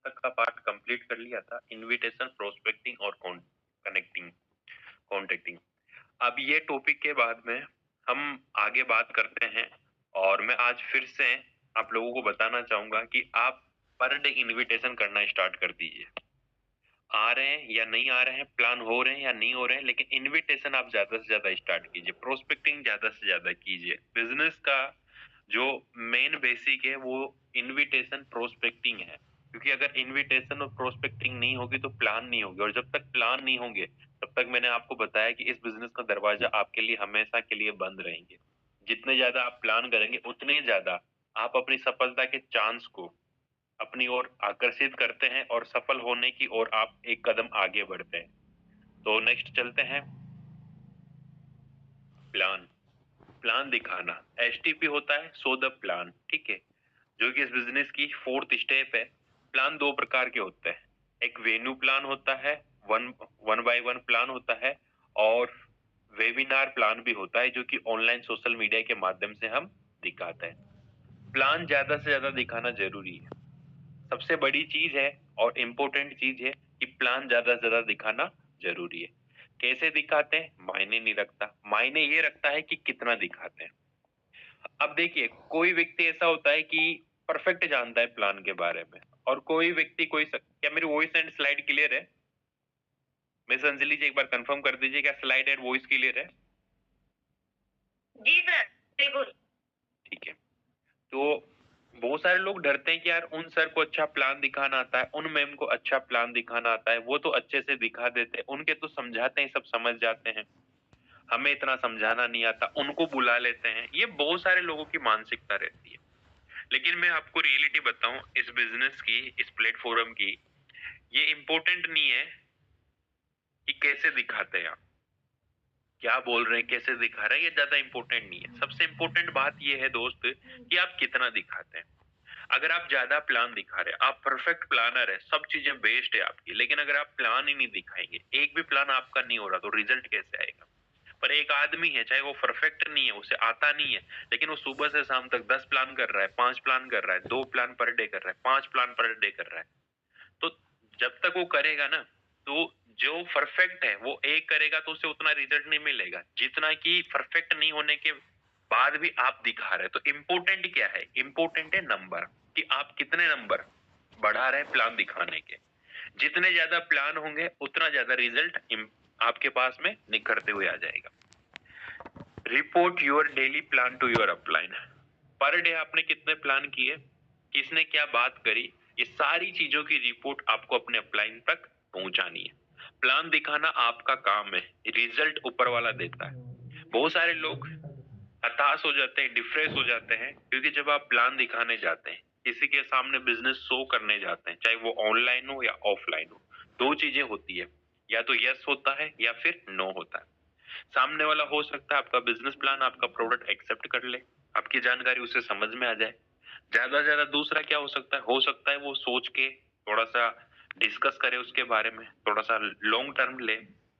तक का part complete कर लिया था, इनविटेशन, प्रोस्पेक्टिंग और कनेक्टिंग कॉन्टेक्टिंग। अब ये टॉपिक के बाद में हम आगे बात करते हैं, और मैं आज फिर से आप लोगों को बताना चाहूंगा कि आप पर डे इनविटेशन करना स्टार्ट कर दीजिए। आ रहे हैं या नहीं आ रहे हैं, प्लान हो रहे हैं या नहीं हो रहे हैं, लेकिन इनविटेशन आप ज्यादा से ज्यादा स्टार्ट कीजिए, प्रोस्पेक्टिंग ज्यादा से ज्यादा कीजिए। बिजनेस का जो मेन बेसिक है वो इनविटेशन प्रोस्पेक्टिंग है, क्योंकि अगर इनविटेशन और प्रोस्पेक्टिंग नहीं होगी तो प्लान नहीं होगी, और जब तक प्लान नहीं होंगे तब तक मैंने आपको बताया कि इस बिजनेस का दरवाजा आपके लिए हमेशा के लिए बंद रहेंगे। जितने ज्यादा आप प्लान करेंगे उतने ज्यादा आप अपनी सफलता के चांस को अपनी ओर आकर्षित करते हैं, और सफल होने की ओर आप एक कदम आगे बढ़ते हैं। तो नेक्स्ट चलते हैं, प्लान। प्लान दिखाना, एसटीपी होता है सो द प्लान, ठीक है, जो कि इस बिजनेस की फोर्थ स्टेप है। प्लान दो प्रकार के होते हैं, एक वेन्यू प्लान होता है, one one by one plan होता है, और वेबिनार प्लान भी होता है, जो कि ऑनलाइन सोशल मीडिया के माध्यम से हम दिखाते हैं। प्लान ज्यादा से ज्यादा दिखाना जरूरी है, सबसे बड़ी चीज है और इम्पोर्टेंट चीज है कि प्लान ज्यादा से ज्यादा दिखाना जरूरी है। कैसे दिखाते हैं मायने नहीं रखता, मायने ये रखता है कि कितना दिखाते हैं। अब देखिए, कोई व्यक्ति ऐसा होता है कि परफेक्ट जानता है प्लान के बारे में, और कोई व्यक्ति क्या मेरी वॉइस एंड स्लाइड क्लियर है? मिस अंजलि जी एक बार कंफर्म कर दीजिए, क्या स्लाइड एंड वॉइस क्लियर है? जी सर, बिल्कुल। ठीक है। तो बहुत सारे लोग डरते हैं कि यार उन सर को अच्छा प्लान दिखाना आता है, उन मैम को अच्छा प्लान दिखाना आता है, वो तो अच्छे से दिखा देते हैं, उनके तो समझाते हैं सब समझ जाते हैं, हमें इतना समझाना नहीं आता, उनको बुला लेते हैं। ये बहुत सारे लोगों की मानसिकता रहती है। लेकिन मैं आपको रियलिटी बताऊं इस बिजनेस की, इस प्लेटफॉर्म की, ये इम्पोर्टेंट नहीं है कि कैसे दिखाते हैं आप, क्या बोल रहे हैं, कैसे दिखा रहे हैं, ये ज्यादा इंपॉर्टेंट नहीं है। सबसे इंपॉर्टेंट बात ये है दोस्त कि आप कितना दिखाते हैं। अगर आप ज्यादा प्लान दिखा रहे हैं, आप परफेक्ट प्लानर है, सब चीजें बेस्ट है आपकी, लेकिन अगर आप प्लान ही नहीं दिखाएंगे, एक भी प्लान आपका नहीं हो रहा, तो रिजल्ट कैसे आएगा? पर एक आदमी है, चाहे वो परफेक्ट नहीं है, उसे आता नहीं है, लेकिन वो सुबह से शाम तक 10 प्लान कर रहा है, 5 प्लान कर रहा है, 2 प्लान पर डे कर रहा है, 5 प्लान पर डे कर रहा है, तो जब तक वो करेगा ना, तो जो परफेक्ट है वो एक करेगा तो उसे उतना रिजल्ट नहीं मिलेगा जितना कि परफेक्ट नहीं होने के बाद भी आप दिखा रहे हैं। तो इम्पोर्टेंट क्या है? इम्पोर्टेंट है नंबर, कि आप कितने नंबर बढ़ा रहे हैं प्लान दिखाने के। जितने ज्यादा प्लान होंगे उतना ज्यादा रिजल्ट आपके पास में निखरते हुए आ जाएगा। Report your daily plan to your upline. Per day आपने कितने प्लान किए, किसने क्या बात करी, ये सारी चीजों की रिपोर्ट आपको अपने अपलाइन तक पहुंचानी है। प्लान दिखाना आपका काम है, रिजल्ट ऊपर वाला देता है। बहुत सारे लोग हताश हो जाते हैं, डिप्रेस हो जाते हैं, क्योंकि जब आप प्लान दिखाने जाते हैं, किसी के सामने बिजनेस शो करने जाते हैं, चाहे वो ऑनलाइन हो या ऑफलाइन हो, दो चीजें होती है, या तो यस होता है या फिर नो होता है। सामने वाला हो सकता है आपका बिजनेस प्लान, आपका प्रोडक्ट एक्सेप्ट कर ले, आपकी जानकारी उसे समझ में आ जाए। ज्यादा से ज्यादा दूसरा क्या हो सकता है वो सोच के थोड़ा सा डिस्कस करे उसके बारे में, थोड़ा सा लॉन्ग टर्म ले।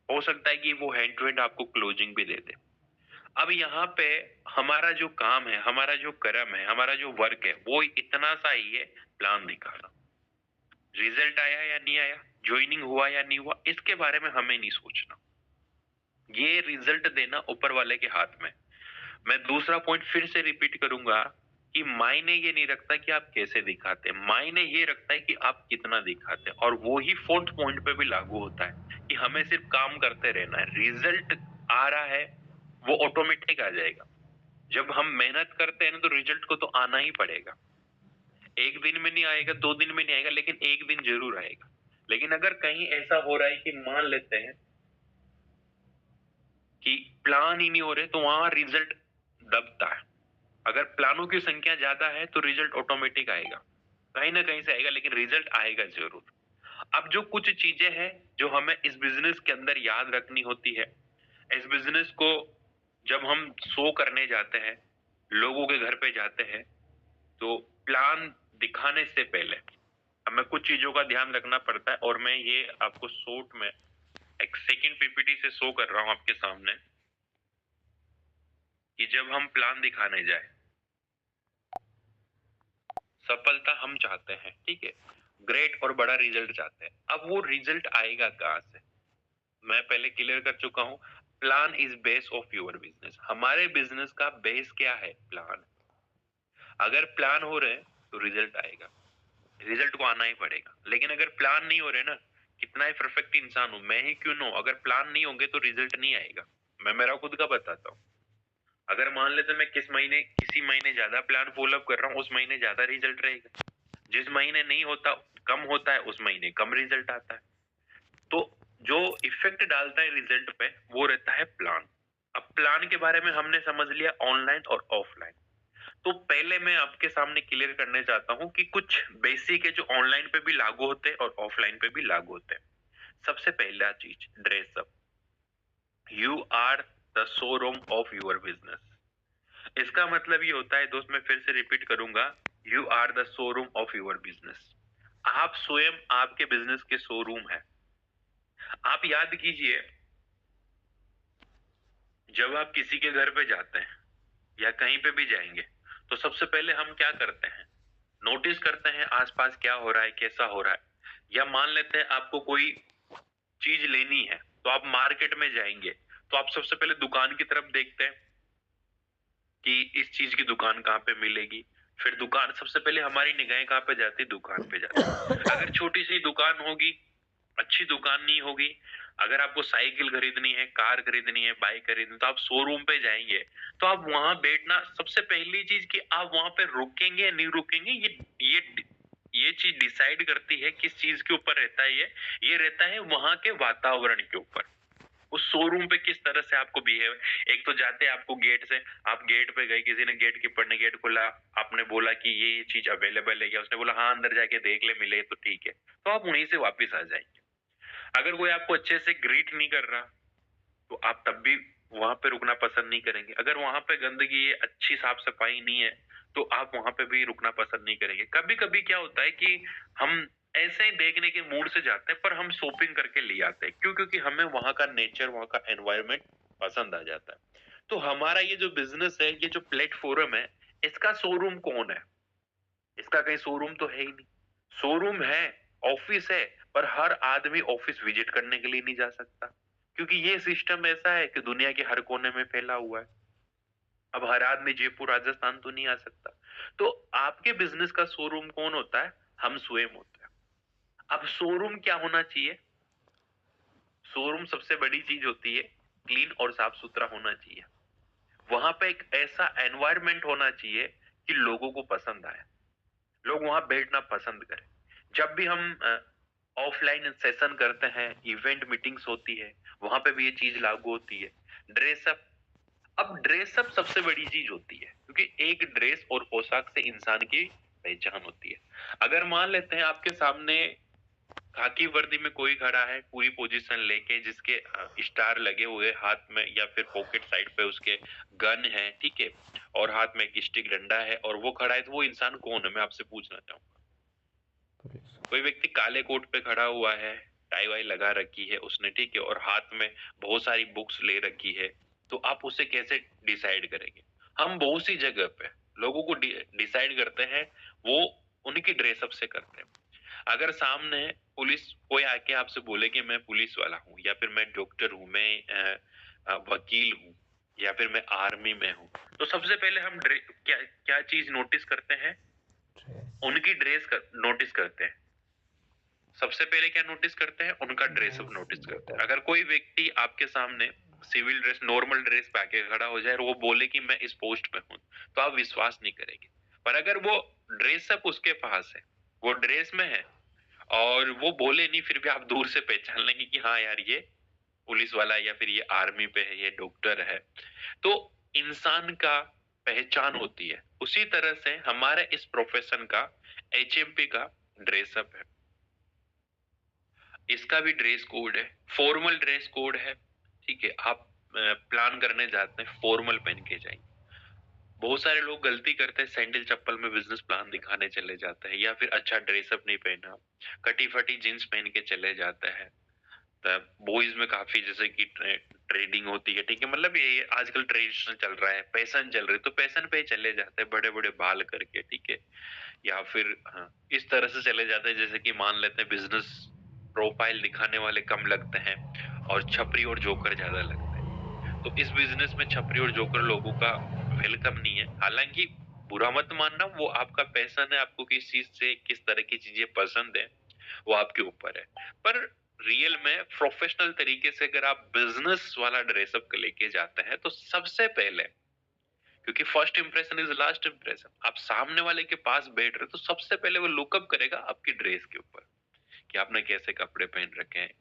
हो सकता है कि वो हैंड टू हैंड आपको क्लोजिंग भी दे दे। अब यहाँ पे हमारा जो काम है, हमारा जो कर्म है, हमारा जो वर्क है, वो इतना सा ही है, प्लान दिखाना। रिजल्ट आया या नहीं आया, ज्वाइनिंग हुआ या नहीं हुआ, इसके बारे में हमें नहीं सोचना। ये रिजल्ट देना ऊपर वाले के हाथ में। मैं दूसरा पॉइंट फिर से रिपीट करूंगा कि मायने ये नहीं रखता कि आप कैसे दिखाते हैं, मायने ये रखता है कि आप कितना दिखाते हैं। और वो ही फोर्थ पॉइंट पे भी लागू होता है कि हमें सिर्फ काम करते रहना है, रिजल्ट आ रहा है वो ऑटोमेटिक आ जाएगा। जब हम मेहनत करते हैं ना, तो रिजल्ट को तो आना ही पड़ेगा। एक दिन में नहीं आएगा, 2 दिन में नहीं आएगा, लेकिन एक दिन जरूर आएगा। लेकिन अगर कहीं ऐसा हो रहा है कि मान लेते हैं कि प्लान ही नहीं हो रहे, तो वहां रिजल्ट दबता है। अगर प्लानों की संख्या ज्यादा है तो रिजल्ट ऑटोमेटिक आएगा, कहीं ना कहीं से आएगा, लेकिन रिजल्ट आएगा जरूर। अब जो कुछ चीजें हैं जो हमें इस बिजनेस के अंदर याद रखनी होती है, इस बिजनेस को जब हम शो करने जाते हैं, लोगों के घर पे जाते हैं, तो प्लान दिखाने से पहले हमें कुछ चीजों का ध्यान रखना पड़ता है। और मैं ये आपको शॉर्ट में एक सेकंड पीपीटी से शो कर रहा हूं आपके सामने, कि जब हम प्लान दिखाने जाए, सफलता हम चाहते हैं, ठीक है, ग्रेट और बड़ा रिजल्ट चाहते हैं। अब वो रिजल्ट आएगा कहाँ से? मैं पहले क्लियर कर चुका हूँ, plan is base of your business. हमारे बिजनेस का बेस क्या है? प्लान। अगर प्लान हो रहे हैं तो रिजल्ट आएगा, रिजल्ट को आना ही पड़ेगा। लेकिन अगर प्लान नहीं हो रहे ना, कितना ही परफेक्ट इंसान हो, मैं ही क्यों ना हूं, अगर प्लान नहीं होंगे तो रिजल्ट नहीं आएगा। मैं मेरा खुद का बताता हूँ। अगर मान लेते मैं किसी महीने ज्यादा प्लान फॉलो अप कर रहा हूँ, उस महीने ज्यादा रिजल्ट रहेगा। जिस महीने नहीं होता, कम होता है, उस महीने कम रिजल्ट आता है। तो जो इफेक्ट डालता है रिजल्ट पे वो रहता है प्लान। अब प्लान के बारे में हमने समझ लिया ऑनलाइन और ऑफलाइन। तो पहले मैं आपके सामने क्लियर करने चाहता हूँ कि कुछ बेसिक है जो ऑनलाइन पे भी लागू होते हैं और ऑफलाइन पे भी लागू होते हैं। सबसे पहला चीज, dress up. You are the showroom of your business. इसका मतलब ये होता है दोस्त, मैं फिर से रिपीट करूंगा, you are the showroom of your business. आप स्वयं आपके बिजनेस के शोरूम है। आप याद कीजिए, जब आप किसी के घर पे जाते हैं या कहीं पे भी जाएंगे तो सबसे पहले हम क्या करते हैं? नोटिस करते हैं आसपास क्या हो रहा है, कैसा हो रहा है। या मान लेते हैं आपको कोई चीज लेनी है तो आप मार्केट में जाएंगे, तो आप सबसे पहले दुकान की तरफ देखते हैं कि इस चीज की दुकान कहाँ पे मिलेगी। फिर दुकान, सबसे पहले हमारी निगाहें कहाँ पे जाती है? दुकान पे जाती है। अगर छोटी सी दुकान होगी, अच्छी दुकान नहीं होगी, अगर आपको साइकिल खरीदनी है, कार खरीदनी है, बाइक खरीदनी, तो आप शोरूम पे जाएंगे। तो आप वहां बैठना, सबसे पहली चीज कि आप वहां पे रुकेंगे या नहीं रुकेंगे, ये चीज डिसाइड करती है किस चीज के ऊपर रहता है। ये रहता है वहां के वातावरण के ऊपर, उस शोरूम पे किस तरह से आपको बिहेव। एक तो जाते आपको गेट से, आप गेट पे गए, किसी ने गेट कीपर ने गेट खोला, आपने बोला कि ये चीज अवेलेबल है क्या, उसने बोला हाँ अंदर जाके देख ले, मिले तो ठीक है, तो आप वहीं से वापिस आ जाएंगे। अगर कोई आपको अच्छे से ग्रीट नहीं कर रहा तो आप तब भी वहां पे रुकना पसंद नहीं करेंगे। अगर वहां पे गंदगी है, अच्छी साफ सफाई नहीं है, तो आप वहां पे भी रुकना पसंद नहीं करेंगे। कभी कभी क्या होता है कि हम ऐसे ही देखने के मूड से जाते हैं पर हम शॉपिंग करके ले आते हैं। क्यों? क्योंकि हमें वहां का नेचर, वहां का एनवायरनमेंट पसंद आ जाता है। तो हमारा ये जो बिजनेस है, ये जो प्लेटफॉर्म है, इसका शोरूम कौन है? इसका कहीं शोरूम तो है ही नहीं। शोरूम है, ऑफिस है, पर हर आदमी ऑफिस विजिट करने के लिए नहीं जा सकता, क्योंकि ये सिस्टम ऐसा है कि दुनिया के हर कोने में फैला हुआ है। अब हर आदमी जयपुर राजस्थान तो नहीं आ सकता। तो आपके बिजनेस का शोरूम कौन होता है? हम स्वयं होते हैं। अब शोरूम क्या होना चाहिए? शोरूम सबसे बड़ी चीज होती है, क्लीन और साफ सुथरा होना चाहिए। वहां पे एक ऐसा एनवायरनमेंट होना चाहिए कि लोगों को पसंद आए, लोग वहां बैठना पसंद करें। जब भी हम ऑफलाइन सेशन करते हैं, इवेंट मीटिंग्स होती है, वहां पे भी ये चीज लागू होती है। ड्रेसअप। अब ड्रेसअप सबसे बड़ी चीज होती है, क्योंकि एक ड्रेस और पोशाक से इंसान की पहचान होती है। अगर मान लेते हैं आपके सामने खाकी वर्दी में कोई खड़ा है, पूरी पोजीशन लेके, जिसके स्टार लगे हुए हाथ में, या फिर पॉकेट साइड पे उसके गन है, ठीक है, और हाथ में एक स्टिक डंडा है, और वो खड़ा है, तो वो इंसान कौन है? मैं आपसे पूछना चाहूंगा। कोई व्यक्ति काले कोट पे खड़ा हुआ है, टाई वाई लगा रखी है उसने, ठीक है, और हाथ में बहुत सारी बुक्स ले रखी है, तो आप उसे कैसे डिसाइड करेंगे? हम बहुत सी जगह पे लोगों को डिसाइड करते हैं, वो उनकी ड्रेसअप से करते हैं। अगर सामने पुलिस कोई आके आपसे बोले कि मैं पुलिस वाला हूँ, या फिर मैं डॉक्टर हूँ, मैं वकील हूँ, या फिर मैं आर्मी में हूँ, तो सबसे पहले हम क्या क्या चीज नोटिस करते हैं? उनकी ड्रेस नोटिस करते हैं। सबसे पहले क्या नोटिस करते हैं? उनका ड्रेसअप नोटिस करते हैं। अगर कोई व्यक्ति आपके सामने सिविल ड्रेस, नॉर्मल ड्रेस पे आके खड़ा हो जाए और वो बोले कि मैं इस पोस्ट पे हूँ, तो आप विश्वास नहीं करेंगे। पर अगर वो ड्रेसअप उसके पास है, वो ड्रेस में है, और वो बोले नहीं, फिर भी आप दूर से पहचान लेंगे कि हाँ यार ये पुलिस वाला है, या फिर ये आर्मी पे है, ये डॉक्टर है। तो इंसान का पहचान होती है। उसी तरह से हमारे इस प्रोफेशन का, एचएमपी का ड्रेसअप है। इसका भी ड्रेस कोड है, फॉर्मल ड्रेस कोड है, ठीक है। आप प्लान करने जाते हैं, फॉर्मल पहन के जाएंगे। बहुत सारे लोग गलती करते हैं, सैंडल चप्पल में बिजनेस प्लान दिखाने चले जाते हैं, या फिर अच्छा ड्रेसअप नहीं पहना, कटी फटी जींस पहन के चले जाते हैं। होता है। बॉयज में काफी जैसे कि ट्रेडिंग होती है, ठीक है, मतलब ये आजकल ट्रेडिशनल चल रहा है, पैशन चल रही है, तो पैशन पे ही चले जाते हैं बड़े बड़े बाल करके, ठीक है। या फिर हाँ, इस तरह से चले जाते हैं जैसे कि मान लेते हैं बिजनेस प्रोफाइल दिखाने वाले कम लगते हैं और छपरी और जोकर ज्यादा लगते हैं। तो इस बिजनेस में छपरी और जोकर लोगों का वेलकम नहीं है। हालांकि बुरा मत मानना, वो आपका पैशन है, आपको किस चीज से किस तरह की चीजें पसंद है वो आपके ऊपर है। पर रियल में प्रोफेशनल तरीके से अगर आप बिजनेस वाला ड्रेसअप लेके जाते हैं तो सबसे पहले, क्योंकि first impression is last impression, आप सामने वाले के पास बैठ रहे हो तो सबसे पहले वो लुकअप करेगा आपकी ड्रेस के ऊपर कि आपने कैसे कपड़े पहन रखे हैं।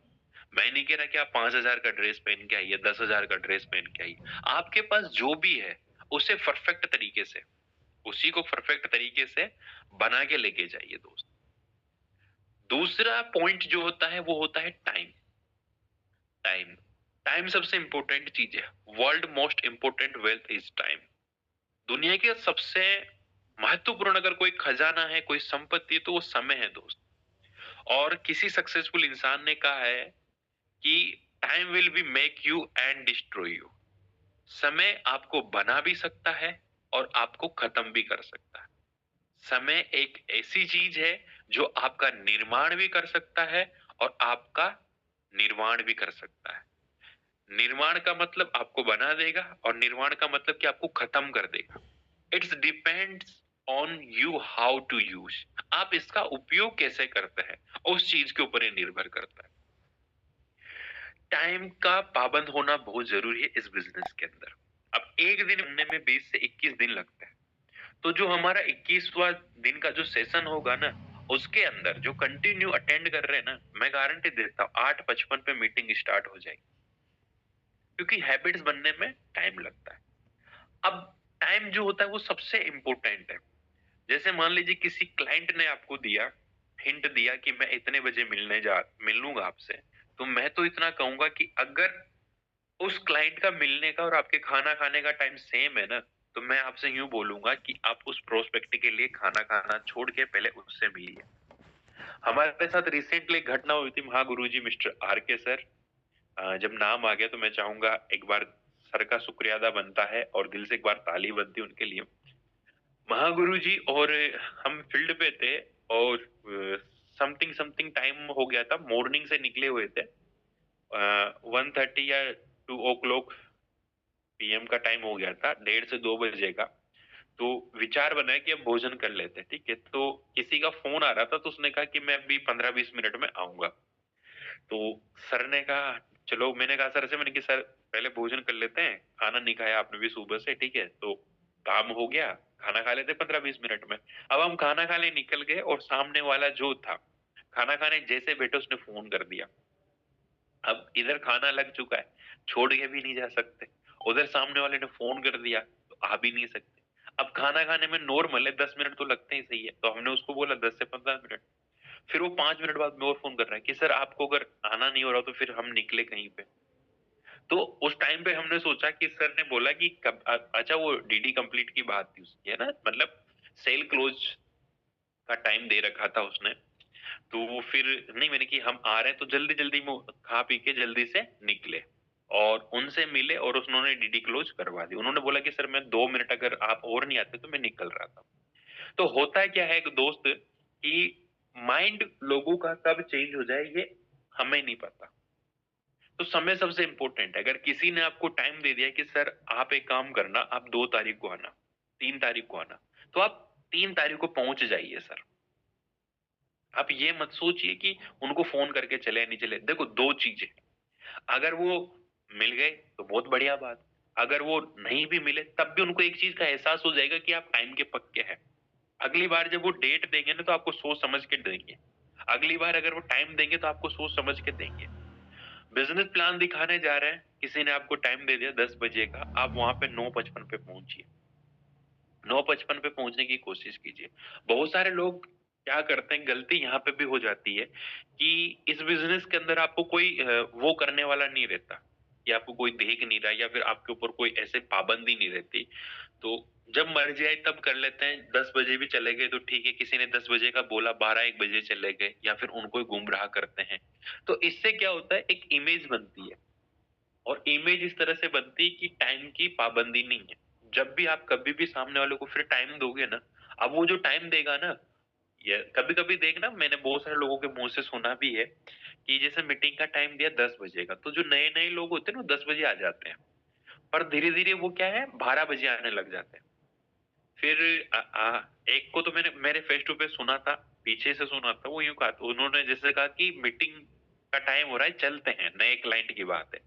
मैं नहीं कह रहा कि आप 5,000 का ड्रेस पहन के आइए, 10,000 का ड्रेस पहन के आइए, आपके पास जो भी है उसे परफेक्ट तरीके से, उसी को परफेक्ट तरीके से बना के लेके जाइए दोस्त। दूसरा पॉइंट जो होता है वो होता है टाइम। टाइम टाइम सबसे इंपॉर्टेंट चीज है। World most important wealth is time. दुनिया के सबसे महत्वपूर्ण अगर कोई खजाना है, कोई संपत्ति है, तो वो समय है दोस्त। और किसी सक्सेसफुल इंसान ने कहा है कि time will be make you and destroy you. समय आपको बना भी सकता है और आपको खत्म भी कर सकता है। समय एक ऐसी चीज है जो आपका निर्माण भी कर सकता है और आपका निर्माण भी कर सकता है। निर्माण का मतलब आपको बना देगा और निर्माण का मतलब कि आपको खत्म कर देगा। It's depends on you how to use. आप इसका उपयोग कैसे करते हैं उस चीज के ऊपर ये निर्भर करता है। टाइम का पाबंद होना बहुत जरूरी है इस बिजनेस के अंदर। अब एक दिन बनने में 20 से 21 दिन लगते हैं, तो जो हमारा 21वां दिन का जो सेशन होगा ना, उसके अंदर जो कंटिन्यू अटेंड कर रहे हैं ना, मैं गारंटी देता हूँ 8:55 पे मीटिंग स्टार्ट हो जाएगी, क्योंकि हैबिट्स बनने में टाइम लगता है। अब टाइम जो होता है वो सबसे इंपॉर्टेंट है। जैसे मान लीजिए किसी क्लाइंट ने आपको दिया, हिंट दिया कि मैं इतने बजे मिलूंगा आपसे, तो मैं तो इतना कहूंगा कि अगर उस क्लाइंट का मिलने का और आपके खाना खाने का टाइम सेम है ना, तो मैं आपसे यूं बोलूंगा कि आप उस प्रोस्पेक्ट के लिए खाना खाना छोड़ के पहले उससे मिलिए। हमारे साथ रिसेंटली एक घटना हुई थी, महागुरुजी मिस्टर आर के सर। जब नाम आ गया तो मैं चाहूंगा एक बार सर का शुक्रिया अदा बनता है और दिल से एक बार ताली बनती है उनके लिए। महागुरुजी और हम फील्ड पे थे और समथिंग समथिंग टाइम हो गया था, मॉर्निंग से निकले हुए थे, 1:30 या 2 o'clock पीएम का टाइम हो गया था, 1:30 से 2 बजे का। तो विचार बना कि अब भोजन कर लेते हैं, ठीक है। तो किसी का फोन आ रहा था, तो उसने कहा कि मैं अभी 15-20 मिनट में आऊंगा। तो सर ने कहा चलो, मैंने कहा सर से, मैंने कि सर पहले भोजन कर लेते हैं, खाना नहीं खाया आपने भी सुबह से, ठीक है, तो काम हो गया, खाना खा लेते 15-20 मिनट में। अब हम खाना खाने निकल गए और सामने वाला जो था, खाना खाने जैसे बैठे उसने फोन कर दिया। अब इधर खाना लग चुका है, छोड़ के भी नहीं जा सकते, उधर सामने वाले ने फोन कर दिया तो आ भी नहीं सकते। अब खाना खाने में नॉर्मल है 10 मिनट तो लगते ही, सही है, तो हमने उसको बोला 10 से 15 मिनट। फिर वो 5 मिनट बाद में और फोन कर रहा है कि सर आपको अगर आना नहीं हो रहा तो फिर हम निकले कहीं पे। तो उस टाइम पे हमने सोचा कि सर ने बोला कि अच्छा वो डीडी कंप्लीट की बात थी उसकी, है ना, मतलब सेल क्लोज का टाइम दे रखा था उसने। तो वो फिर नहीं, मैंने कि हम आ रहे हैं तो जल्दी जल्दी में खा पी के जल्दी से निकले और उनसे मिले और उन्होंने डीडी क्लोज करवा दी। उन्होंने बोला कि सर मैं 2 मिनट अगर आप और नहीं आते तो मैं निकल रहा था। तो होता क्या है एक दोस्त कि माइंड लोगों का कब चेंज हो जाए ये हमें नहीं पता। तो समय सबसे इंपॉर्टेंट है। अगर किसी ने आपको टाइम दे दिया कि सर आप एक काम करना, आप 2 तारीख को आना, 3 तारीख को आना, तो आप 3 तारीख को पहुंच जाइए सर। आप ये मत सोचिए कि उनको फोन करके चले नहीं चले। देखो दो चीजें, अगर वो मिल गए तो बहुत बढ़िया बात, अगर वो नहीं भी मिले तब भी उनको एक चीज का एहसास हो जाएगा कि आप टाइम के पक्के हैं। अगली बार जब वो डेट देंगे ना तो आपको सोच समझ के देंगे। अगली बार अगर वो टाइम देंगे तो आपको सोच समझ के देंगे। बिजनेस प्लान दिखाने जा रहे हैं, किसी ने आपको टाइम दे दिया 10 बजे का, आप वहां पे 9:55 पे पहुंचिए। 9:55 पे पहुंचने की कोशिश कीजिए। बहुत सारे लोग क्या करते हैं, गलती यहाँ पे भी हो जाती है कि इस बिजनेस के अंदर आपको कोई वो करने वाला नहीं रहता, कि आपको कोई देख नहीं रहा या फिर आपके ऊपर कोई ऐसे पाबंदी नहीं रहती। तो जब मर्जी आई तब कर लेते हैं। 10 बजे भी चले गए तो ठीक है, किसी ने 10 बजे का बोला 12-1 बजे चले गए, या फिर उनको ही गुमराह करते हैं तो इससे क्या होता है, एक इमेज बनती है, और इमेज इस तरह से बनती है कि टाइम की पाबंदी नहीं है। जब भी आप कभी भी सामने वाले को फिर टाइम दोगे ना, अब वो जो टाइम देगा ना, ये कभी-कभी देखना, मैंने बहुत सारे लोगों के मुँह से सुना भी है कि जैसे मीटिंग का टाइम दिया 10 बजे का, तो जो नए-नए लोग होते हैं ना 10 बजे आ जाते हैं, पर धीरे-धीरे वो क्या है 12 बजे आने लग जाते हैं। फिर एक को तो मैंने मेरे फेस टू फेस सुना था, पीछे से सुना था, वो यूँ कहा, उन्होंने जैसे कहा कि मीटिंग का टाइम हो रहा है, चलते हैं, नए क्लाइंट की बात है।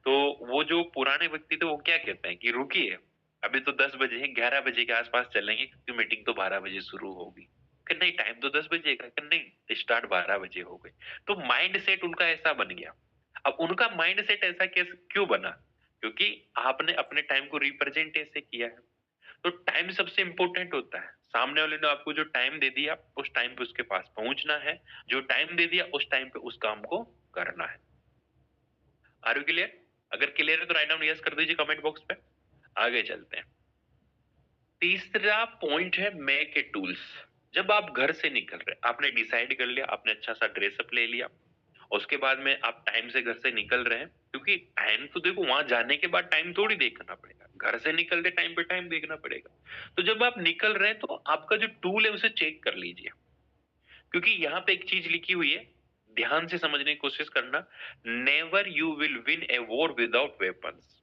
तो वो जो पुराने व्यक्ति थे वो क्या कहते हैं कि रुकिए, अभी तो 10 बजे है, 11 बजे के आस-पास चलेंगे क्योंकि मीटिंग तो 12 बजे शुरू होगी। कि नहीं, टाइम तो 10 बजे का, कि नहीं स्टार्ट 12 बजे हो गई। तो माइंडसेट उनका ऐसा बन गया। अब उनका माइंडसेट ऐसा कैसे क्यों बना? क्योंकि आपने अपने टाइम को रिप्रेजेंट ऐसे किया है। तो टाइम सबसे इम्पोर्टेंट होता है। सामने वाले ने आपको जो टाइम दे दिया, उस टाइम पे उसके पास पहुँचना है। जो टाइम दे दिया, उस टाइम पे उस काम को करना है। Are you clear? अगर क्लियर है तो राइट डाउन यस कर दीजिए कमेंट बॉक्स पे। आगे चलते हैं। तीसरा पॉइंट है मेक ए टूल्स। जब आप घर से निकल रहे हैं, आपने डिसाइड कर लिया, आपने अच्छा सा ड्रेसअप ले लिया, उसके बाद में आप टाइम से घर से निकल रहे हैं, क्योंकि टाइम तो देखो वहां जाने के बाद टाइम थोड़ी देखना पड़ेगा, घर से निकलते टाइम पे टाइम देखना पड़ेगा। तो जब आप निकल रहे हैं तो आपका जो टूल है उसे चेक कर लीजिए, क्योंकि यहाँ पे एक चीज लिखी हुई है, ध्यान से समझने की कोशिश करना। Never you will win a war without weapons.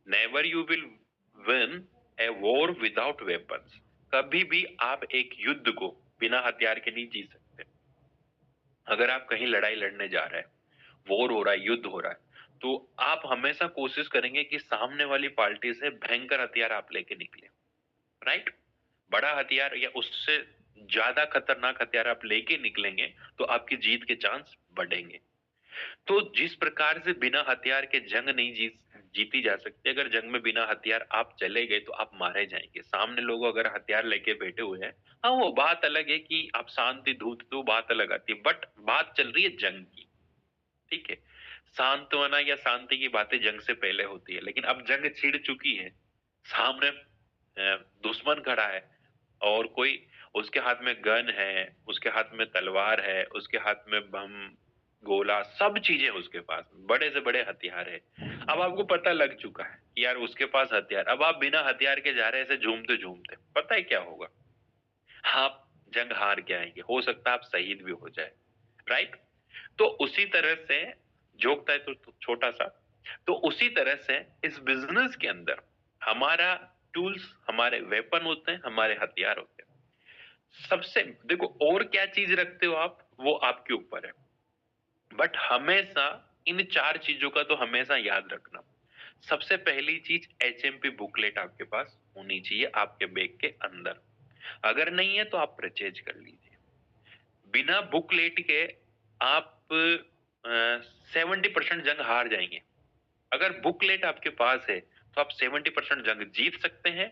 Never you will win a war without weapons. कभी भी आप एक युद्ध को बिना हथियार के नहीं जीत सकते। अगर आप कहीं लड़ाई लड़ने जा रहे हैं, वॉर हो रहा है, युद्ध हो रहा है, तो आप हमेशा कोशिश करेंगे कि सामने वाली पार्टी से भयंकर हथियार आप लेके निकले, राइट? बड़ा हथियार या उससे ज्यादा खतरनाक हथियार आप लेके निकलेंगे तो आपकी जीत के चांस बढ़ेंगे। तो जिस प्रकार से बिना हथियार के जंग नहीं जीती जा सकती, अगर जंग में बिना हथियार आप चले गए तो आप मारे जाएंगे। सामने लोग अगर हथियार लेके बैठे हुए हैं, हाँ वो बात अलग है कि आप शांति दूत, तो बात अलग आती है, बट बात चल रही है जंग की। ठीक है, सांत्वना या शांति की बातें जंग से पहले होती है, लेकिन अब जंग छिड़ चुकी है। सामने दुश्मन खड़ा है, और कोई, उसके हाथ में गन है, उसके हाथ में तलवार है, उसके हाथ में बम, गोला, सब चीजें उसके पास, बड़े से बड़े हथियार है। अब आपको पता लग चुका है कि यार उसके पास हथियार, अब आप बिना हथियार के जा रहे हैं ऐसे झूमते झूमते, पता है क्या होगा? आप जंग हार के आएंगे, हो सकता है आप शहीद भी हो जाए, राइट? तो उसी तरह से, जोक था तो छोटा सा, तो उसी तरह से इस बिजनेस के अंदर हमारा टूल्स, हमारे वेपन होते हैं, हमारे हथियार होते हैं। सबसे देखो, और क्या चीज रखते हो आप, वो आपके ऊपर है, बट हमेशा इन चार चीजों का तो हमेशा याद रखना। सबसे पहली चीज, एचएमपी बुकलेट आपके पास होनी चाहिए आपके बैग के अंदर। अगर नहीं है तो आप परचेज कर लीजिए। बिना बुकलेट के आप 70% जंग हार जाएंगे। अगर बुकलेट आपके पास है तो आप 70% जंग जीत सकते हैं।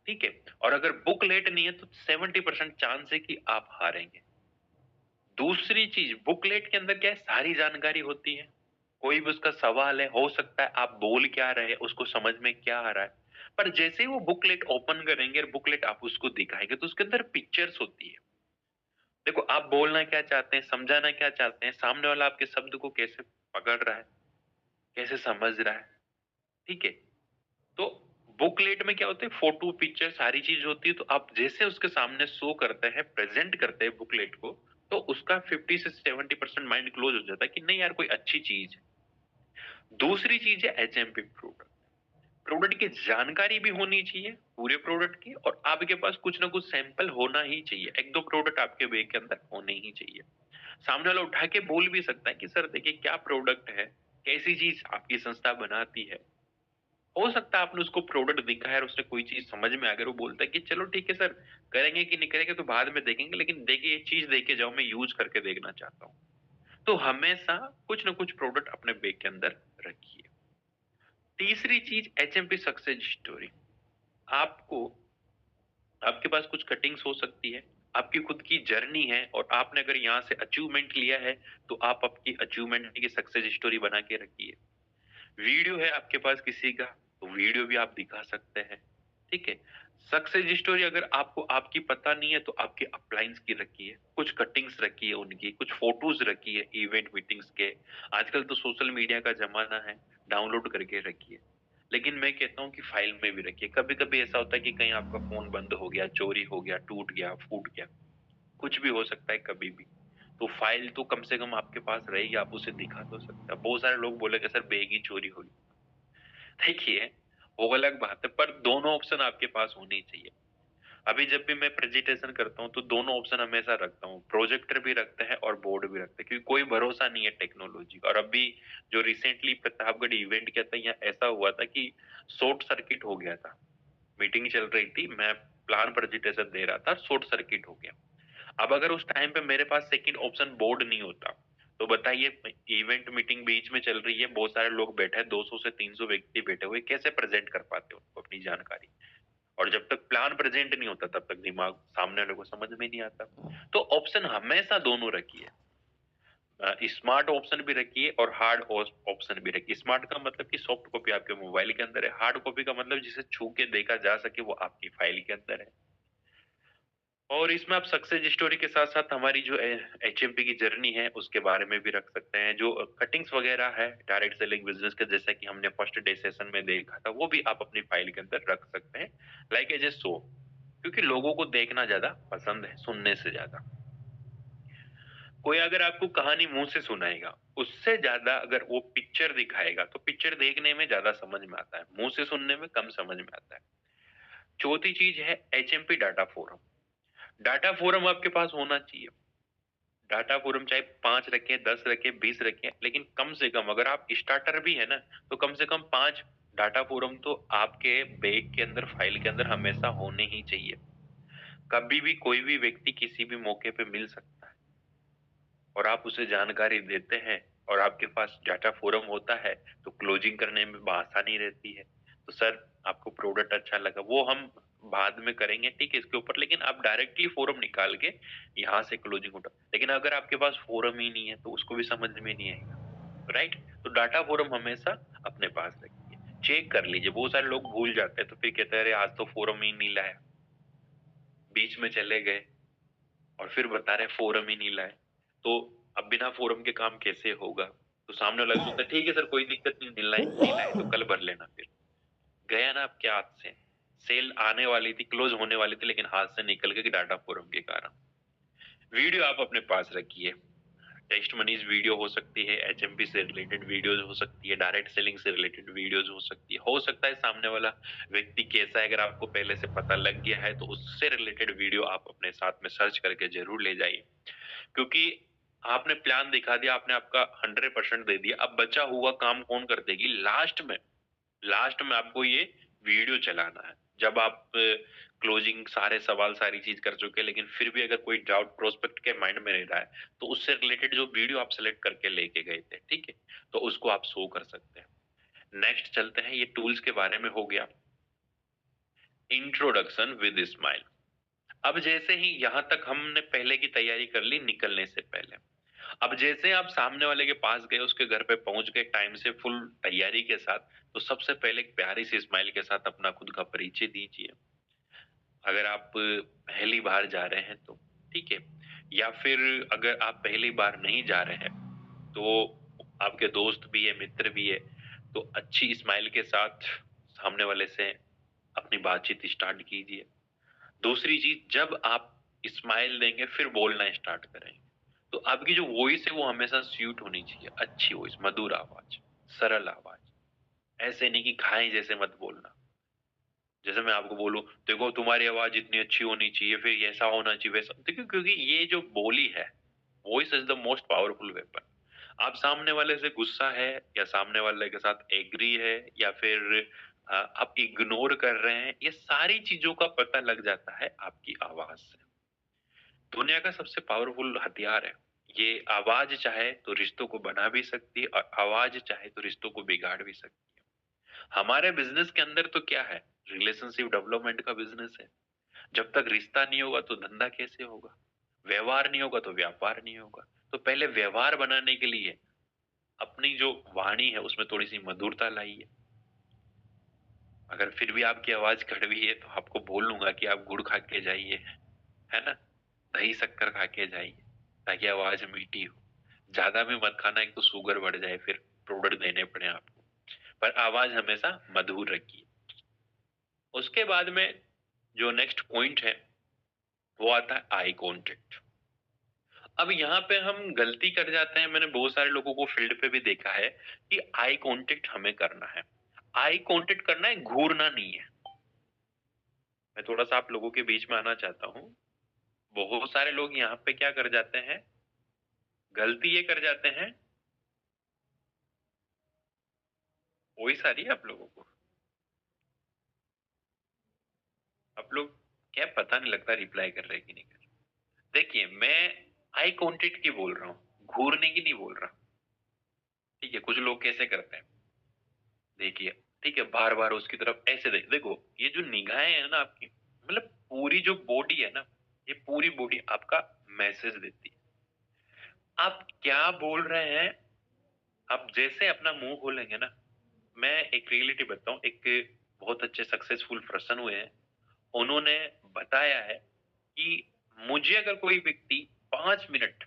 ठीक है, और अगर बुकलेट नहीं है तो 70% चांस है कि आप हारेंगे। दूसरी चीज, बुकलेट के अंदर क्या है, सारी जानकारी होती है। कोई भी उसका सवाल है, हो सकता है आप बोल क्या रहे हैं, उसको समझ में क्या आ रहा है, पर जैसे ही वो बुकलेट ओपन करेंगे और बुकलेट आप उसको दिखाएंगे तो उसके अंदर पिक्चर्स होती है। देखो, आप बोलना क्या चाहते हैं, समझाना क्या चाहते हैं, सामने वाला आपके शब्द को कैसे पकड़ रहा है, कैसे समझ रहा है। ठीक है, तो बुकलेट में क्या होता है, फोटो पिक्चर सारी चीज होती है, तो आप जैसे उसके सामने शो करते हैं, प्रेजेंट करते हैं बुकलेट को, तो उसका 50 से 70% माइंड क्लोज हो जाता है कि नहीं यार कोई अच्छी चीज है। दूसरी चीज है एचएमपी प्रोडक्ट। प्रोडक्ट की जानकारी भी होनी चाहिए पूरे प्रोडक्ट की, और आपके पास कुछ ना कुछ सैंपल होना ही चाहिए। एक दो प्रोडक्ट आपके बैग के अंदर होने ही चाहिए। सामने वाला उठा के बोल भी सकता है कि सर देखिए क्या प्रोडक्ट है, कैसी चीज आपकी संस्था बनाती है। हो सकता है आपने उसको प्रोडक्ट दिखाया और उससे कोई चीज समझ में आ गई, वो बोलता है कि चलो ठीक है सर, करेंगे कि नहीं करेंगे तो बाद में देखेंगे, लेकिन देखिए ये चीज देके जाओ, मैं यूज करके देखना चाहता हूँ। तो हमेशा कुछ ना कुछ प्रोडक्ट अपने बैग के अंदर रखिए। तीसरी चीज, एचएमपी सक्सेस स्टोरी। आपको, आपके पास कुछ कटिंग्स हो सकती है, आपकी खुद की जर्नी है, और आपने अगर यहाँ से अचीवमेंट लिया है तो आप आपकी अचीवमेंट की सक्सेस स्टोरी बना के रखिए। वीडियो है आपके पास किसी का, तो वीडियो भी आप दिखा सकते हैं। ठीक है। सक्सेस स्टोरी अगर आपको आपकी पता नहीं है तो आपके अपलाइंस की रखी है, कुछ कटिंग्स रखी है उनकी, कुछ फोटोज रखी है इवेंट मीटिंग्स के। आजकल तो सोशल मीडिया का जमाना है, डाउनलोड करके रखिए। लेकिन मैं कहता हूँ कि फाइल में भी रखिए। कभी कभी ऐसा होता है कि कहीं आपका फोन बंद हो गया, चोरी हो गया, टूट गया, फूट गया, कुछ भी हो सकता है कभी भी। तो फाइल तो कम से कम आपके पास रहेगी, आप उसे दिखा तो सकते हैं। बहुत सारे लोग बोलेंगे सर बैग ही चोरी हो गई। देखिए, वो अलग बात है, पर दोनों ऑप्शन आपके पास होने ही चाहिए। अभी जब भी मैं प्रेजेंटेशन करता हूँ तो दोनों ऑप्शन हमेशा रखता हूँ, प्रोजेक्टर भी रखते हैं और बोर्ड भी रखते हैं, क्योंकि कोई भरोसा नहीं है टेक्नोलॉजी का। और अभी जो रिसेंटली प्रतापगढ़ इवेंट किया था, यहाँ ऐसा हुआ था कि शॉर्ट सर्किट हो गया था। मीटिंग चल रही थी, मैं प्लान प्रेजेंटेशन दे रहा था, शॉर्ट सर्किट हो गया। अब अगर उस टाइम पे मेरे पास सेकंड ऑप्शन बोर्ड नहीं होता, तो बताइए, इवेंट मीटिंग बीच में चल रही है, बहुत सारे लोग बैठे हैं, 200 से 300 व्यक्ति बैठे हुए, कैसे प्रेजेंट कर पाते उनको अपनी जानकारी। और जब तक प्लान प्रेजेंट नहीं होता तब तक दिमाग सामने वाले को समझ में नहीं आता। तो ऑप्शन हमेशा दोनों रखिए, स्मार्ट ऑप्शन भी रखिए और हार्ड ऑप्शन भी रखिए। स्मार्ट का मतलब कि सॉफ्ट कॉपी आपके मोबाइल के अंदर है, हार्ड कॉपी का मतलब जिसे छू के देखा जा सके वो आपकी फाइल के अंदर है। और इसमें आप सक्सेस स्टोरी के साथ साथ हमारी जो एचएमपी की जर्नी है उसके बारे में भी रख सकते हैं। जो कटिंग्स वगैरह है डायरेक्ट सेलिंग बिजनेस के, जैसा कि हमने फर्स्ट डे सेशन में देखा था, वो भी आप अपनी फाइल के अंदर रख सकते हैं, लाइक एज ए शो। क्योंकि लोगों को देखना ज्यादा पसंद है सुनने से ज्यादा। कोई अगर आपको कहानी मुंह से सुनाएगा, उससे ज्यादा अगर वो पिक्चर दिखाएगा तो पिक्चर देखने में ज्यादा समझ में आता है, मुंह से सुनने में कम समझ में आता है। चौथी चीज है HMP data forum. Data forum आपके पास होना चाहिए। डाटा फोरम चाहे 5 रखें, 10 रखें, 20 रखें, लेकिन कम से कम अगर आप स्टार्टर भी है ना, तो कम से कम 5 डाटा फोरम तो आपके बैग के अंदर, फाइल के अंदर हमेशा होने ही चाहिए। कभी भी कोई भी व्यक्ति किसी भी मौके पे मिल सकता है और आप उसे जानकारी देते हैं और आपके पास डाटा फोरम होता है, तो क्लोजिंग करने में आसानी रहती है। तो सर आपको प्रोडक्ट अच्छा लगा, वो हम बाद में करेंगे, ठीक है, इसके ऊपर। लेकिन आप डायरेक्टली फोरम निकाल के यहाँ से क्लोजिंग उठा, लेकिन अगर आपके पास फोरम ही नहीं है तो उसको भी समझ में नहीं आएगा, राइट। तो डाटा फोरम हमेशा अपने पास रखिए, चेक कर लीजिए। बहुत सारे लोग भूल जाते हैं तो फिर कहते हैं अरे आज तो फोरम ही नहीं लाया, बीच में चले गए और फिर बता रहे फोरम ही नहीं लाए। तो अब बिना फोरम के काम कैसे होगा? तो सामने वाला सोचता है ठीक है सर कोई दिक्कत नहीं, नहीं लाए तो कल भर लेना। फिर गया ना आपके हाथ से। सेल आने वाली थी, क्लोज होने वाली थी, लेकिन हाथ से निकल गई डाटा फोरम के कारण। वीडियो आप अपने पास रखिए। टेस्ट मनीज वीडियो हो सकती है, एचएमपी से रिलेटेड वीडियोज हो सकती है, डायरेक्ट सेलिंग से रिलेटेड वीडियोज हो सकती है। हो सकता है सामने वाला व्यक्ति कैसा है, अगर आपको पहले से पता लग गया है तो उससे रिलेटेड वीडियो आप अपने साथ में सर्च करके जरूर ले जाइए। क्योंकि आपने प्लान दिखा दिया, आपने आपका 100% दे दिया, अब बचा हुआ काम कौन कर देगी लास्ट में? लास्ट में आपको ये वीडियो चलाना है। जब आप क्लोजिंग सारे सवाल सारी चीज कर चुके हैं, लेकिन फिर भी अगर कोई डाउट प्रोस्पेक्ट के माइंड में रह रहा है, तो उससे रिलेटेड जो वीडियो आप सेलेक्ट करके लेके गए थे, ठीक है, तो उसको आप शो कर सकते हैं। नेक्स्ट चलते हैं, ये टूल्स के बारे में हो गया। Introduction with smile. अब जैसे ही यहां तक हमने पहले की तैयारी कर ली निकलने से पहले, अब जैसे आप सामने वाले के पास गए, उसके घर पे पहुंच गए टाइम से फुल तैयारी के साथ, तो सबसे पहले एक प्यारी सी स्माइल के साथ अपना खुद का परिचय दीजिए। अगर आप पहली बार जा रहे हैं तो, ठीक है, या फिर अगर आप पहली बार नहीं जा रहे हैं तो आपके दोस्त भी है, मित्र भी है, तो अच्छी स्माइल के साथ सामने वाले से अपनी बातचीत स्टार्ट कीजिए। दूसरी चीज, जब आप स्माइल देंगे फिर बोलना स्टार्ट करेंगे, तो आपकी जो वॉइस है वो हमेशा स्यूट होनी चाहिए, अच्छी वॉइस, मधुर आवाज, सरल आवाज। ऐसे नहीं कि खाएं जैसे मत बोलना। जैसे मैं आपको बोलूं देखो तुम्हारी आवाज इतनी अच्छी होनी चाहिए, फिर ऐसा होना चाहिए, वैसा देखो, क्योंकि ये जो बोली है, voice is the most powerful weapon. आप सामने वाले से गुस्सा है या सामने वाले के साथ एग्री है या फिर आप इग्नोर कर रहे हैं, ये सारी चीजों का पता लग जाता है आपकी आवाज से। दुनिया का सबसे पावरफुल हथियार है ये आवाज। चाहे तो रिश्तों को बना भी सकती है और आवाज चाहे तो रिश्तों को बिगाड़ भी सकती है। हमारे बिजनेस के अंदर तो क्या है, रिलेशनशिप डेवलपमेंट का बिजनेस है। जब तक रिश्ता नहीं होगा तो धंधा कैसे होगा? व्यवहार नहीं होगा तो व्यापार नहीं होगा। तो पहले व्यवहार बनाने के लिए अपनी जो वाणी है उसमें थोड़ी सी मधुरता लाइए। अगर फिर भी आपकी आवाज कड़वी है तो आपको बोल लूंगा कि आप गुड़ खा के जाइए, है ना, दही शक्कर खा के जाइए ताकि आवाज मीठी हो। ज्यादा भी मत खाना, एक तो शुगर बढ़ जाए, फिर प्रोडक्ट देने पड़े आपको। पर आवाज हमेशा मधुर रखिए। उसके बाद में जो नेक्स्ट पॉइंट है वो आता है आई कांटेक्ट। अब यहाँ पे हम गलती कर जाते हैं, मैंने बहुत सारे लोगों को फील्ड पे भी देखा है कि आई कांटेक्ट हमें करना है। आई कांटेक्ट करना है, घूरना नहीं है। मैं थोड़ा सा आप लोगों के बीच में आना चाहता हूँ। बहुत सारे लोग यहाँ पे क्या कर जाते हैं, गलती ये कर जाते हैं, वही सारी है आप लोगों को। आप लोग क्या पता नहीं लगता रिप्लाई कर रहे हैं कि नहीं कर रहे। देखिए, मैं आई कांटेक्ट की बोल रहा हूँ, घूरने की नहीं बोल रहा। ठीक है, कुछ लोग कैसे करते हैं, देखिए, ठीक है, बार बार उसकी तरफ ऐसे देखो, ये जो निगाहें है ना आपकी, मतलब पूरी जो बॉडी है ना, ये पूरी बॉडी आपका मैसेज देती है। आप क्या बोल रहे हैं, आप जैसे अपना मुंह खोलेंगे ना। मैं एक रियलिटी बताऊं, एक बहुत अच्छे सक्सेसफुल पर्सन हुए हैं, उन्होंने बताया है कि मुझे अगर कोई व्यक्ति 5 मिनट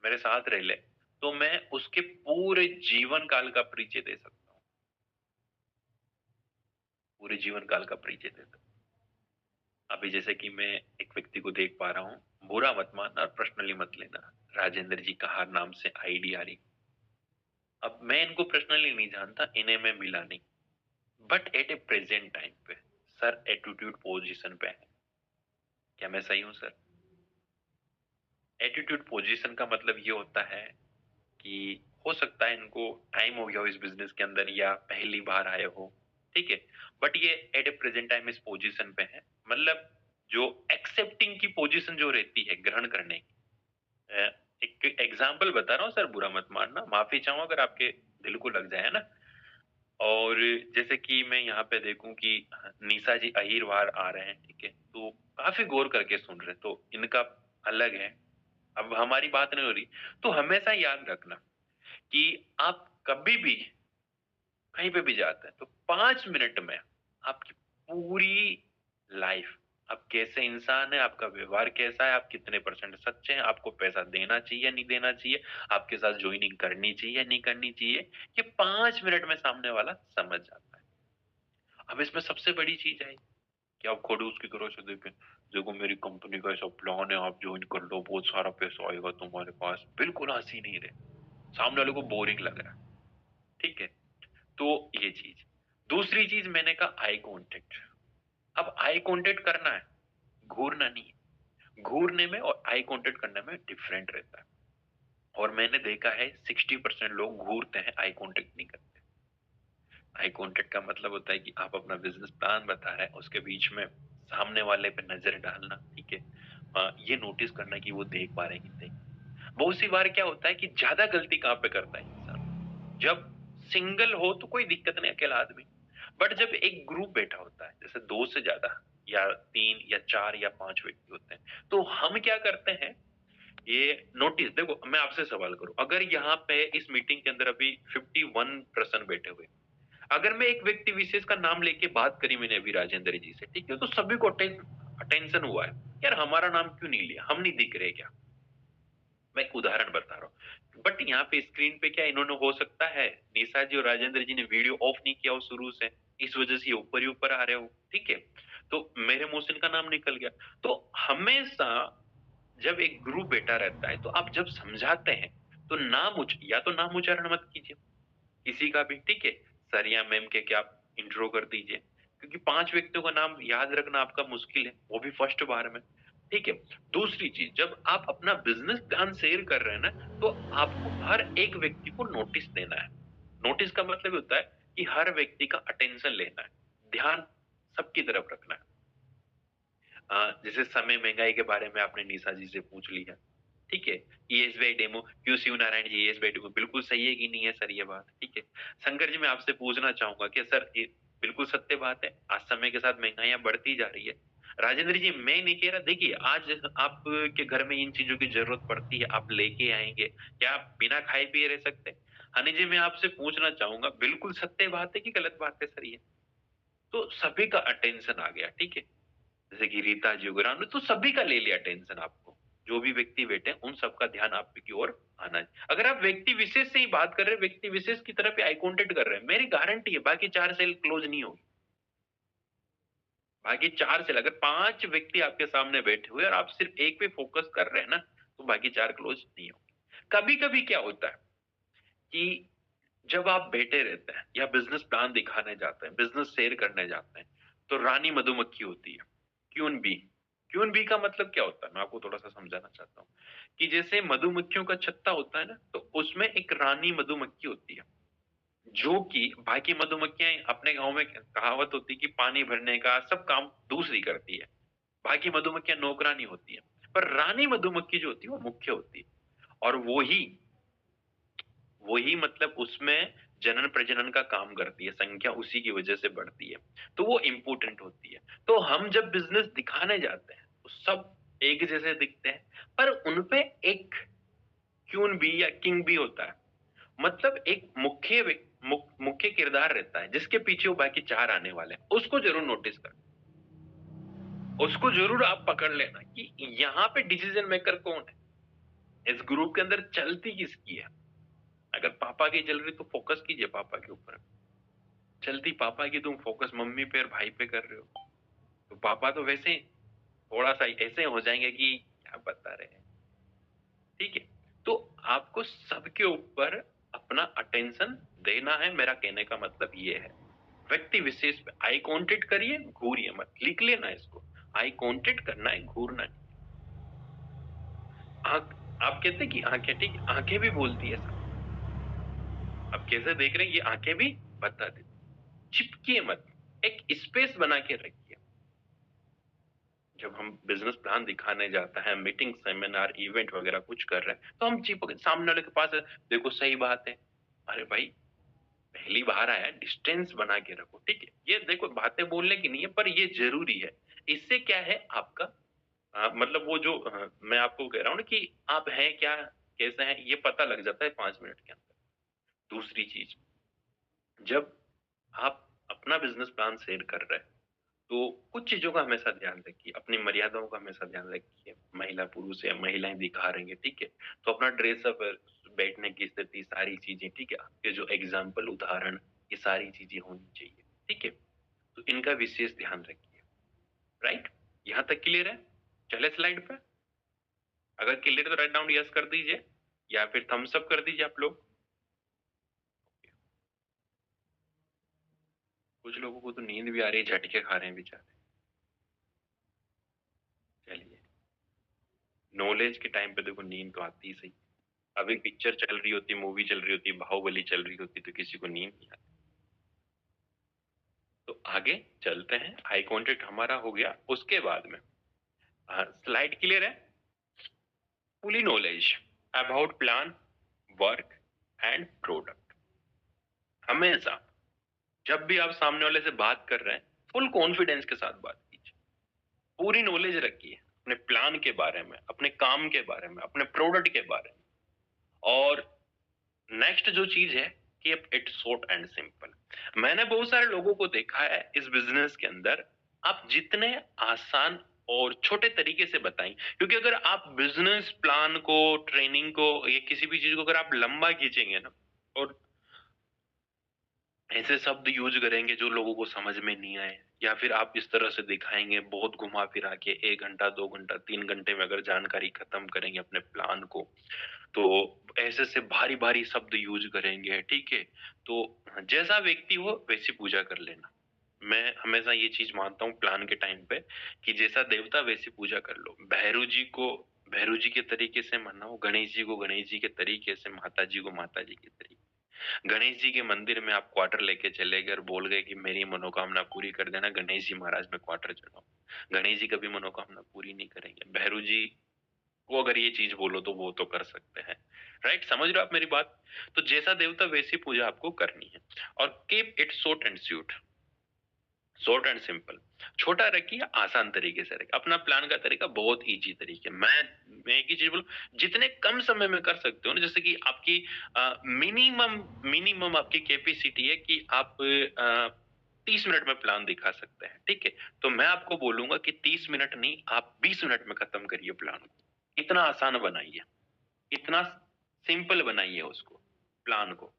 मेरे साथ रह ले तो मैं उसके पूरे जीवन काल का परिचय दे सकता हूँ, पूरे जीवन काल का परिचय दे सकता हूँ। अभी जैसे कि मैं एक व्यक्ति को देख पा रहा हूँ, बुरा मत मानना और पर्सनली मत लेना, राजेंद्र जी कहार नाम से आईडी आ रही। अब मैं इनको पर्सनली नहीं जानता, इन्हें मैं मिला नहीं, but at A present time पे सर एटीट्यूड पोजीशन पे है। क्या मैं सही हूँ सर? एटीट्यूड पोजीशन का मतलब ये होता है कि हो सकता है इनको टाइम हो गया हो इस बिजनेस के अंदर या पहली बार आए हो, ठीक है, बट ये एट ए प्रेजेंट टाइम इस पोजीशन पे है। मतलब जो एक्सेप्टिंग की पोजीशन जो रहती है, ग्रहण करने की। अ, एक एग्जांपल बता रहा हूँ सर, बुरा मत मानना, माफी चाहूँ अगर आपके दिल को लग जाए, है ना। और जैसे कि मैं यहाँ पे देखूं कि निशा जी अहिरवार आ रहे हैं, ठीक है, तो काफी गौर करके सुन रहे हैं, तो इनका अलग है। अब हमारी बात नहीं हो रही, तो हमेशा याद रखना कि आप कभी भी कहीं पे भी जाते हैं तो 5 मिनट में आपकी पूरी लाइफ, आप कैसे इंसान है, आपका व्यवहार कैसा है, आप कितने परसेंट सच्चे हैं, आपको पैसा देना चाहिए नहीं देना चाहिए, आपके साथ ज्वाइनिंग करनी चाहिए नहीं करनी चाहिए, ये 5 मिनट में सामने वाला समझ जाता है। अब इसमें सबसे बड़ी चीज है कि आप खड़ूस की तरह से देखें, देखो मेरी कंपनी का ऐसा प्लान है, आप ज्वाइन कर लो, बहुत सारा पैसा आएगा तुम्हारे पास, बिल्कुल हंसी नहीं रहे, सामने वाले को बोरिंग लग रहा है, ठीक है। तो ये चीज, दूसरी चीज मैंने कहा आई कांटेक्ट। अब आई कांटेक्ट करना है, घूरना नहीं है। घूरने में और आई कांटेक्ट करने में डिफरेंट रहता है। और मैंने देखा है 60% लोग घूरते हैं, आई कांटेक्ट नहीं करते। आई कांटेक्ट का मतलब होता है कि आप अपना बिजनेस प्लान बता रहे हैं, उसके बीच में सामने वाले पे नजर डालना, ठीक है। ये नोटिस करना कि वो देख पा रहे हैं कि नहीं। बहुत सी बार क्या होता है कि ज्यादा गलती कहाँ पे करता है इंसान, जब सिंगल हो तो कोई दिक्कत नहीं, अकेला आदमी। बट जब एक ग्रुप बैठा होता है, जैसे दो से ज्यादा या तीन या चार या पांच व्यक्ति होते हैं, तो हम क्या करते हैं, ये नोटिस देखो, मैं आपसे सवाल करूं, अगर यहाँ पे इस मीटिंग के अंदर अभी 51% बैठे हुए, अगर मैं एक व्यक्ति विशेष का नाम लेके बात करी मैंने अभी राजेंद्र जी से, ठीक है, तो सभी को अटेंशन हुआ है, यार हमारा नाम क्यों नहीं लिया, हम नहीं दिख रहे क्या। मैं एक उदाहरण बता रहा हूँ, बट यहाँ पे स्क्रीन पे क्या इन्होंने, हो सकता है निशा जी और राजेंद्र जी ने वीडियो ऑफ नहीं किया हो शुरू से, इस वजह से ये ऊपर ही ऊपर आ रहे हो, ठीक है, तो मेरे मुंह से इनका नाम निकल गया। तो हमेशा जब एक ग्रुप बैठा रहता है, तो आप जब समझाते हैं तो या तो नाम उच्चारण मत कीजिए किसी का भी, ठीक है, सर या मैम के क्या आप इंट्रो कर दीजिए, क्योंकि 5 व्यक्तियों का नाम याद रखना आपका मुश्किल है, वो भी फर्स्ट बार में, ठीक है। दूसरी चीज, जब आप अपना बिजनेस प्लान शेयर कर रहे हैं ना, तो आपको हर एक व्यक्ति को नोटिस देना है। नोटिस का मतलब होता है कि हर व्यक्ति का अटेंशन लेना है, ध्यान सबकी तरफ रखना है। जैसे समय महंगाई के बारे में आपने निशा जी से पूछ लिया, ठीक है, ईएसबीआई डेमो, क्यों शिव नारायण जी ईएसबीआई डेमो बिल्कुल सही है कि नहीं है सर ये बात, ठीक है। शंकर जी मैं आपसे पूछना चाहूंगा कि सर ये बिल्कुल सत्य बात है, आज समय के साथ महंगाइयां बढ़ती जा रही है। राजेंद्र जी मैं नहीं कह रहा, देखिए आज आपके घर में इन चीजों की जरूरत पड़ती है, आप लेके आएंगे, क्या आप बिना खाए पिए रह सकते हैं? हनी जी मैं आपसे पूछना चाहूंगा, बिल्कुल सत्य बात है कि गलत बात है सर ये? तो सभी का अटेंशन आ गया, ठीक है? जैसे कि रीता जी वगैरह ने तो सभी का ले लिया अटेंशन आपको। जो भी व्यक्ति बैठे हैं, उन सबका ध्यान आपकी ओर आना है। अगर आप व्यक्ति विशेष से ही बात कर रहे हैं, व्यक्ति विशेष की तरफ ही आई कांटेक्ट कर रहे हैं, मेरी गारंटी है बाकी 4 सेल क्लोज नहीं होगी। बाकी 4 सेल अगर 5 व्यक्ति आपके सामने बैठे हुए हैं और आप सिर्फ एक पे फोकस कर रहे हैं ना, तो बाकी 4 क्लोज नहीं होंगे। कभी-कभी क्या होता है कि जब आप बैठे रहते हैं या बिज़नेस प्लान दिखाने जाते हैं, बिज़नेस शेयर करने जाते हैं, तो रानी मधुमक्खी होती है, क्वीन बी। क्वीन बी का मतलब क्या होता है? मैं आपको थोड़ा-सा समझाना चाहता हूँ, कि जैसे मधुमक्खियों का छत्ता होता है ना, तो उसमें एक रानी मधुमक्खी होती है, जो कि बाकी मधुमक्खियाँ अपने गाँव में कहावत होती है कि पानी भरने का सब काम दूसरी करती है, बाकी मधुमक्खियाँ नौकरानी होती हैं, पर रानी मधुमक्खी जो होती है, वो मुख्य होती है और वो ही वही मतलब उसमें जनन-प्रजनन का काम करती है, संख्या उसी की वजह से बढ़ती है, तो वो इम्पोर्टेंट होती है। तो हम जब बिज़नेस दिखाने जाते हैं, तो सब एक जैसे दिखते हैं, पर उनपे एक क्वीन बी या किंग बी होता है। मतलब एक मुख्य किरदार रहता है, जिसके पीछे वो बाकी 4 आने वाले हैं, उसको ज़रूर नोटिस करना, उसको ज़रूर आप पकड़ लेना कि यहाँ पे डिसीज़न मेकर कौन है? इस ग्रुप के अंदर चलती किसकी है? अगर पापा की चल रही है, तो फोकस कीजिए पापा के ऊपर। चलती पापा की तुम फोकस मम्मी पे और भाई पे कर रहे हो, तो पापा तो वैसे थोड़ा सा ऐसे हो जाएंगे कि क्या बता रहे हैं, ठीक है? तो आपको सबके ऊपर अपना अटेंशन देना है, मेरा कहने का मतलब ये है। व्यक्ति विशेष पे आई कांटेक्ट करिए, घूरिए मत, लिख लेना इसको। आई कांटेक्ट करना है, घूरना नहीं। आंख, आप कहते हैं कि आंखें, ठीक है, आंखें भी बोलती है सब। आप कैसे देख रहे हैं, ये आंखें भी बता देती। चिपकिए मत, एक स्पेस बना के रखिए। जब हम बिजनेस प्लान दिखाने जाते हैं, मीटिंग, सेमिनार, इवेंट वगैरह कुछ कर रहे हैं, तो हम चिपक सामने वाले के पास है, देखो सही बात है। अरे भाई, पहली बार आया, डिस्टेंस बना के रखो, ठीक है? ये देखो बातें बोलने की नहीं है, पर ये ज़रूरी है। इससे क्या है आपका मतलब वो जो मैं आपको कह रहा हूँ ना कि आप हैं क्या, कैसे हैं, ये पता लग जाता है 5 मिनट के अंदर। दूसरी चीज़, जब आप अपना बिज़नेस प्लान शेयर कर रहे हैं, तो कुछ चीज़ों का हमेशा ध्यान रखिए, अपनी मर्यादाओं का हमेशा ध्यान रखिए। महिला पुरुष है, महिलाएँ दिखा रही हैं, ठीक है? तो अपना ड्रेसअप, बैठने की स्थिति, सारी चीज़ें, ठीक है? आपके जो एग्ज़ाम्पल, उदाहरण, ये सारी चीज़ें होनी चाहिए, ठीक है? तो इनका विशेष ध्यान रखिए, राइट? यहाँ तक क्लियर है? चलें स्लाइड पे? अगर क्लियर है तो राइट डाउन यस कर दीजिए या फिर थम्स अप कर दीजिए आप लोग। कुछ लोगों को तो नींद भी आ रही है, झटके खा रहे हैं बेचारे। चलिए, नॉलेज के टाइम पे देखो नींद तो आती ही सही। अभी पिक्चर चल रही होती, मूवी चल रही होती, बाहुबली चल रही होती, तो किसी को नींद नहीं आती। तो आगे चलते हैं, आई कांटेक्ट हमारा हो गया, उसके बाद में स्लाइड क्लियर है? Fully knowledge about plan, work and product. हमेशा जब भी आप सामने वाले से बात कर रहे हैं, फुल कॉन्फिडेंस के साथ बात कीजिए, पूरी नॉलेज रखिए अपने प्लान के बारे में, अपने काम के बारे में, अपने प्रोडक्ट के बारे में। और नेक्स्ट जो चीज है कि इट्स शॉर्ट एंड सिंपल। मैंने बहुत सारे लोगों को देखा है इस बिजनेस के अंदर, आप जितने आसान और छोटे तरीके से बताएं, क्योंकि अगर आप बिजनेस प्लान को, ट्रेनिंग को, या किसी भी चीज को अगर आप लंबा खींचेंगे ना, और ऐसे शब्द यूज करेंगे जो लोगों को समझ में नहीं आए, या फिर आप इस तरह से दिखाएंगे बहुत घुमा फिरा के, 1 घंटा, 2 घंटा, 3 घंटे में अगर जानकारी खत्म करेंगे अपने प्लान को, तो ऐसे से भारी भारी शब्द यूज करेंगे, ठीक है? तो जैसा व्यक्ति हो वैसी पूजा कर लेना। मैं हमेशा ये चीज मानता हूँ प्लान के टाइम पे, कि जैसा देवता वैसी पूजा कर लो। भैरू जी को भैरू जी के तरीके से मनाओ, गणेश जी को गणेश जी के तरीके से, माता जी को माता जी के तरीके। गणेश जी के मंदिर में आप क्वार्टर लेके चले गए और बोल गए कि मेरी मनोकामना पूरी कर देना, गणेश जी महाराज में क्वार्टर चढ़ाओ। गणेश जी कभी मनोकामना पूरी नहीं करेंगे। भैरू जी को अगर ये चीज बोलो तो वो तो कर सकते हैं, राइट? समझ रहे हो आप मेरी बात? तो जैसा देवता वैसी पूजा आपको करनी है। और keep it short and sweet, short and simple. छोटा रखिए, आसान तरीके से रखिए। अपना प्लान का तरीका बहुत इजी तरीके, मैं एक ही चीज बोलूं, जितने कम समय में कर सकते हो ना, जैसे कि आपकी मिनिमम मिनिमम आपकी कैपेसिटी है कि आप 30 मिनट में प्लान दिखा सकते हैं, ठीक है? तो मैं आपको बोलूँगा कि 30 मिनट नहीं, आप 20 मिनट में खत्म करिए प्लान को। इतना आसान बनाइए, इतना सिंपल बनाइए उसको, प्लान को।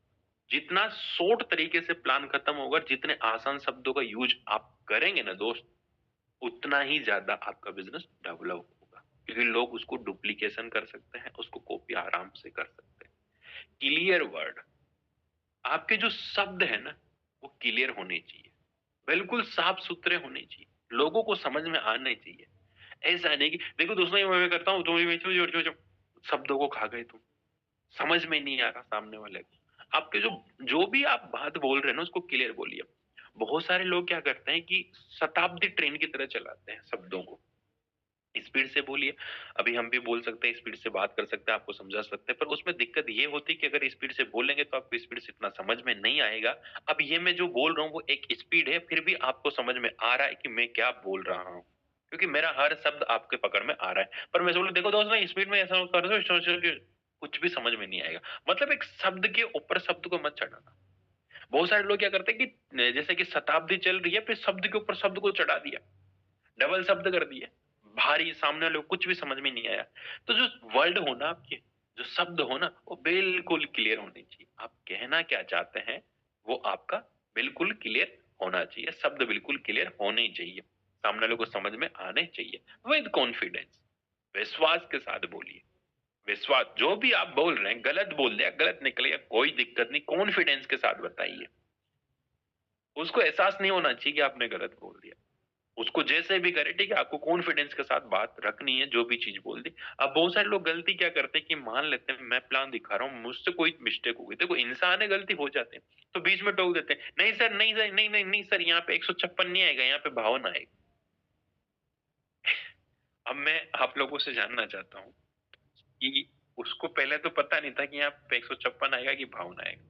जितना शॉर्ट तरीके से प्लान खत्म होगा, जितने आसान शब्दों का यूज़ आप करेंगे ना दोस्त, उतना ही ज़्यादा आपका बिज़नेस डेवलप होगा। क्योंकि लोग उसको डुप्लीकेशन कर सकते हैं, उसको कॉपी आराम से कर सकते हैं। क्लियर वर्ड, आपके जो शब्द हैं ना, वो क्लियर होने चाहिए। बिल्कुल साफ-सुथरे होने चाहिए। लोगों को समझ में आने चाहिए। ऐसा नहीं कि देखो दोस्तों ये मैं करता हूँ, तुम ये जो शब्दों को खा गए तुम। समझ में नहीं आ रहा सामने वाले को। आपके जो जो भी आप बात बोल रहे हैं ना उसको क्लियर बोलिए। बहुत सारे लोग क्या करते हैं कि शताब्दी ट्रेन की तरह चलाते हैं शब्दों को। स्पीड से बोलिए, अभी हम भी बोल सकते हैं, स्पीड से बात कर सकते हैं, आपको समझा सकते हैं, पर उसमें दिक्कत ये होती है कि अगर स्पीड से बोलेंगे तो आपको स्पीड से इतना समझ में नहीं आएगा। अब ये मैं जो बोल रहा हूँ वो एक स्पीड है, फिर भी आपको समझ में आ रहा है कि मैं क्या बोल रहा हूँ। क्योंकि मेरा हर शब्द आपके पकड़ में आ रहा है। पर मैं बोलूँ देखो दोस्त मैं स्पीड में ऐसा कर रहा हूँ, कुछ भी समझ में नहीं आएगा। मतलब एक शब्द के ऊपर शब्द को मत चढ़ाना। बहुत सारे लोग क्या करते हैं कि जैसे कि शताब्दी चल रही है, फिर शब्द के ऊपर शब्द को चढ़ा दिया। डबल शब्द कर दिए। भारी सामने वाले को कुछ भी समझ में नहीं आया। तो जो वर्ड हो ना आपके, जो शब्द हो ना, वो बिल्कुल क्लियर होने चाहिए। आप कहना क्या चाहते हैं, वो आपका बिल्कुल क्लियर होना चाहिए। शब्द बिल्कुल क्लियर होने ही चाहिए। सामने वाले को समझ में आने चाहिए। विद कॉन्फिडेंस, विश्वास के साथ बोलिए। विश्वास जो भी आप बोल रहे हैं, गलत बोल दिया, गलत निकल गया, कोई दिक्कत नहीं, कॉन्फिडेंस के साथ बताइए। उसको एहसास नहीं होना चाहिए कि आपने गलत बोल दिया। उसको जैसे भी करे ठीक है, आपको कॉन्फिडेंस के साथ बात रखनी है, जो भी चीज़ बोल दी। अब बहुत सारे लोग गलती क्या करते हैं कि मान लेते हैं मैं प्लान दिखा रहा हूँ, मुझसे कोई मिस्टेक हो गई। देखो इंसान है, गलती हो जाते हैं, तो बीच में टोक देते हैं, नहीं सर, नहीं सर, नहीं, नहीं, नहीं सर, यहाँ पे 156 नहीं आएगा, यहाँ पे 52 आएगा। अब मैं आप लोगों से जानना चाहता हूँ कि उसको पहले तो पता नहीं था कि यहाँ पे 156 आएगा कि 52 आएगा।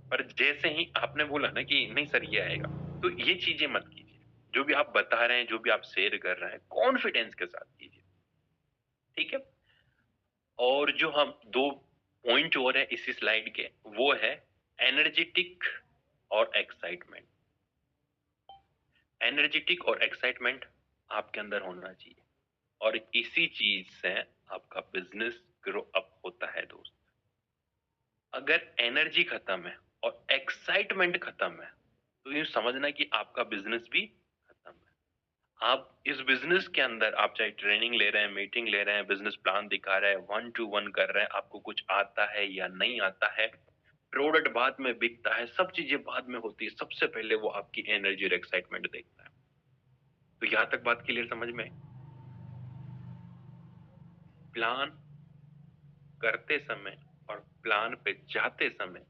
पर जैसे ही आपने बोला ना कि नहीं सर ये आएगा, तो ये चीज़ें मत कीजिए। जो भी आप बता रहे हैं, जो भी आप शेयर कर रहे हैं, कॉन्फिडेंस के साथ कीजिए, ठीक है? और जो हम 2 पॉइंट और है इसी स्लाइड के, वो है एनर्जेटिक और एक्साइटमेंट। एनर्जेटिक और एक्साइटमेंट आपके अंदर होना चाहिए और इसी चीज़ से आपका बिज़नेस ग्रो अप होता है दोस्त। अगर एनर्जी खत्म है और एक्साइटमेंट खत्म है, तो यूँ समझना कि आपका बिज़नेस भी खत्म है। आप इस बिज़नेस के अंदर आप चाहे ट्रेनिंग ले रहे हैं, मीटिंग ले रहे हैं, बिज़नेस प्लान दिखा रहे हैं, 1 टू 1 कर रहे हैं, आपको कुछ आता है या नहीं आता है, प्रोडक्ट बाद में बिकता है, सब चीज़ें बाद में होती है। सबसे पहले वो आपकी एनर्जी और एक्साइटमेंट देखता है। तो यहाँ तक बात क्लियर समझ में आई? प्लान करते समय और प्लान पे जाते समय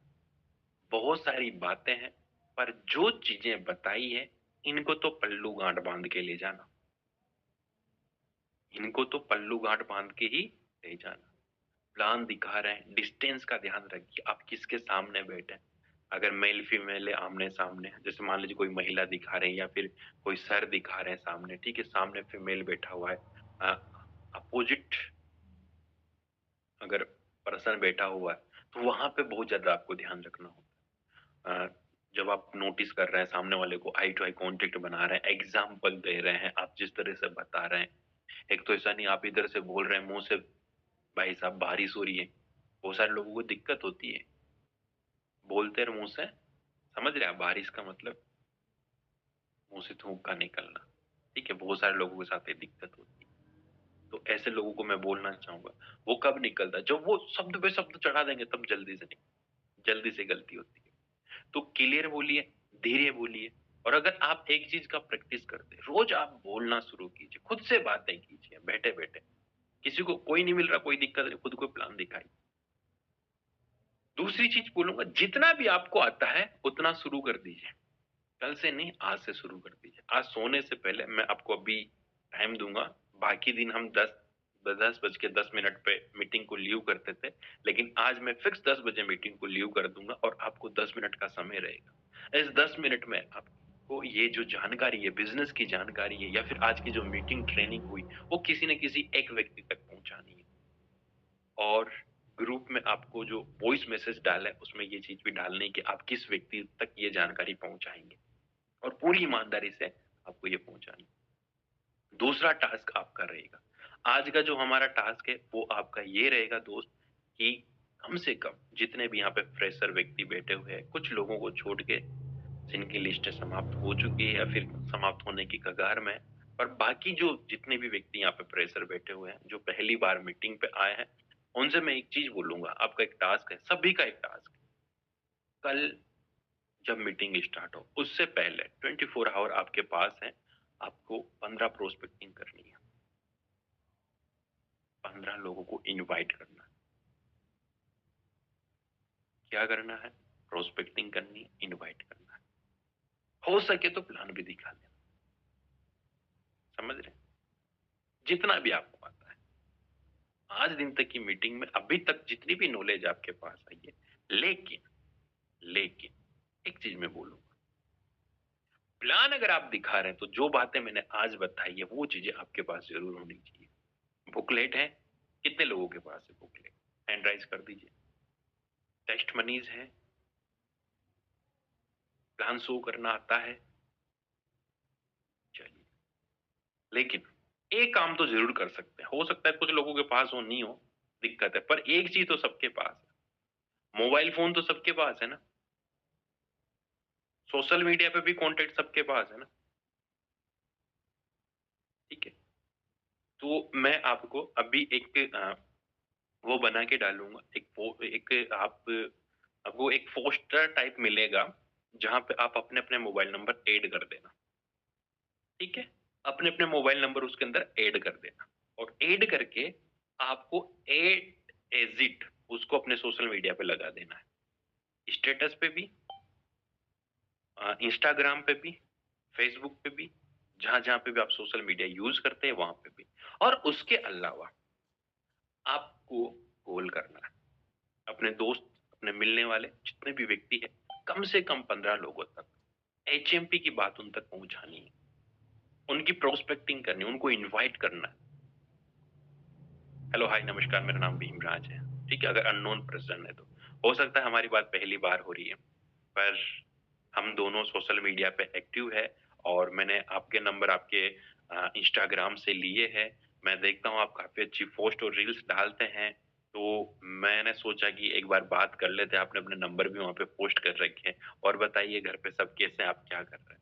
बहुत सारी बातें हैं, पर जो चीज़ें बताई हैं, इनको तो पल्लू गाँठ बाँध के ले जाना। इनको तो पल्लू गाँठ बाँध के ही ले जाना। प्लान दिखा रहे हैं, डिस्टेंस का ध्यान रखिए, आप किसके सामने बैठे हैं। अगर मेल फीमेल है आमने-सामने, जैसे मान लीजिए कोई महिला दिखा रहे हैं या फिर कोई सर दिखा रहे हैं सामने, ठीक है? सामने फीमेल बैठा हुआ है। अ, अपोज़िट अगर पर्सन बैठा हुआ है, तो वहाँ पे बहुत ज़्यादा आपको ध्यान रखना होगा। जब आप नोटिस कर रहे हैं सामने वाले को, आई टू आई कॉन्टैक्ट बना रहे हैं, एग्ज़ाम्पल दे रहे हैं, आप जिस तरह से बता रहे हैं, एक तो ऐसा नहीं आप इधर से बोल रहे हैं मुँह से, भाई साहब बारिश हो रही है। बहुत सारे लोगों को दिक्कत होती है। बोलते रहो मुँह से, समझ रहे हैं आप बारिश का मतलब मुँह से थूक का निकलना, ठीक है? बहुत सारे लोगों के साथ ये दिक्कत होती है। तो ऐसे लोगों को मैं बोलना चाहूँगा, वो कब निकलता है? जब वो शब्द पे शब्द चढ़ा देंगे तब जल्दी से गलती होती है। तो क्लियर बोलिए, धीरे बोलिए और अगर आप एक चीज़ का प्रैक्टिस करते हैं, रोज़ आप बोलना शुरू कीजिए, खुद से बातें कीजिए बैठे-बैठे। किसी को कोई नहीं मिल रहा, कोई दिक्कत नहीं, खुद को प्लान दिखाइए। दूसरी चीज़ बोलूँगा, जितना भी आपको आता है, उतना शुरू कर दीजिए। कल से नहीं, आज से शुरू कर दीजिए। आज सोने से पहले मैं आपको अभी टाइम दूँगा, बाकी दिन हम 10 बज के 10 मिनट पे मीटिंग को लीव करते थे, लेकिन आज मैं फिक्स 10 बजे मीटिंग को लीव कर दूँगा और आपको 10 मिनट का समय रहेगा। इस 10 मिनट में आपको ये जो जानकारी है, बिज़नेस की जानकारी है या फिर आज की जो मीटिंग ट्रेनिंग हुई, वो किसी न किसी एक व्यक्ति तक पहुँचानी है। और ग्रुप में आपको जो वॉइस मैसेज डाला है, उसमें ये चीज़ भी डालनी है कि आप किस व्यक्ति तक ये जानकारी पहुँचाएँगे। और पूरी ईमानदारी से आपको ये पहुँचानी है। दूसरा टास्क आपका रहेगा, आज का जो हमारा टास्क है वो आपका ये रहेगा दोस्त कि कम से कम जितने भी यहाँ पे फ्रेशर व्यक्ति बैठे हुए हैं, कुछ लोगों को छोड़ के जिनकी लिस्ट समाप्त हो चुकी है या फिर समाप्त होने की कगार में है, और बाकी जो जितने भी व्यक्ति यहाँ पे फ्रेशर बैठे हुए हैं, जो पहली बार मीटिंग पे आए हैं, उनसे मैं एक चीज बोलूंगा, आपका एक टास्क है, सभी का एक टास्क है। कल जब मीटिंग स्टार्ट हो उससे पहले 24 आवर आपके पास है, आपको 15 प्रोस्पेक्टिंग करनी है, 15 लोगों को इनवाइट करना है। क्या करना है? प्रोस्पेक्टिंग करनी है, इनवाइट करना है, हो सके तो प्लान भी दिखा देना। समझ रहे? जितना भी आपको आता है, आज दिन तक की मीटिंग में अभी तक जितनी भी नॉलेज आपके पास आई है, लेकिन लेकिन एक चीज मैं बोलूंगा, प्लान अगर आप दिखा रहे हैं तो जो बातें मैंने आज बताई है वो चीजें आपके पास जरूर होनी चाहिए। बुकलेट है, कितने लोगों के पास है बुकलेट? हैंड राइज कर दीजिए। टेस्ट मनीज है, प्लान शो करना आता है, चलिए। लेकिन एक काम तो जरूर कर सकते हैं, हो सकता है कुछ लोगों के पास हो, नहीं हो, दिक्कत है, पर एक चीज तो सबके पास है, मोबाइल फोन तो सबके पास है ना, सोशल मीडिया पे भी कॉन्टेक्ट सबके पास है ना, ठीक है। तो मैं आपको अभी एक वो बना के डालूंगा, एक आपको एक पोस्टर टाइप मिलेगा, जहां पे आप अपने अपने मोबाइल नंबर ऐड कर देना, ठीक है। अपने अपने मोबाइल नंबर उसके अंदर ऐड कर देना, और ऐड करके आपको एड एजिट उसको अपने सोशल मीडिया पे लगा देना है, स्टेटस पे भी, इंस्टाग्राम पे भी, फेसबुक पे भी, जहां जहां पे भी आप सोशल मीडिया यूज करते हैं वहां पे भी। और उसके अलावा आपको गोल करना है, अपने दोस्त, अपने मिलने वाले जितने भी व्यक्ति है, कम से कम 15 लोगों तक एचएमपी की बात उन तक पहुंचानी है, उनकी प्रोस्पेक्टिंग करनी, उनको इनवाइट करना है। हेलो हाय नमस्कार, मेरा नाम भीमराज है, ठीक है। अगर अननोन पर्सन है तो हो सकता है हमारी बात पहली बार हो रही है, पर हम दोनों सोशल मीडिया पे एक्टिव है, और मैंने आपके नंबर आपके इंस्टाग्राम से लिए हैं। मैं देखता हूँ आप काफी अच्छी पोस्ट और रील्स डालते हैं, तो मैंने सोचा कि एक बार बात कर लेते हैं। आपने अपने नंबर भी वहाँ पे पोस्ट कर रखे हैं। और बताइए घर पे सब कैसे हैं, आप क्या कर रहे हैं?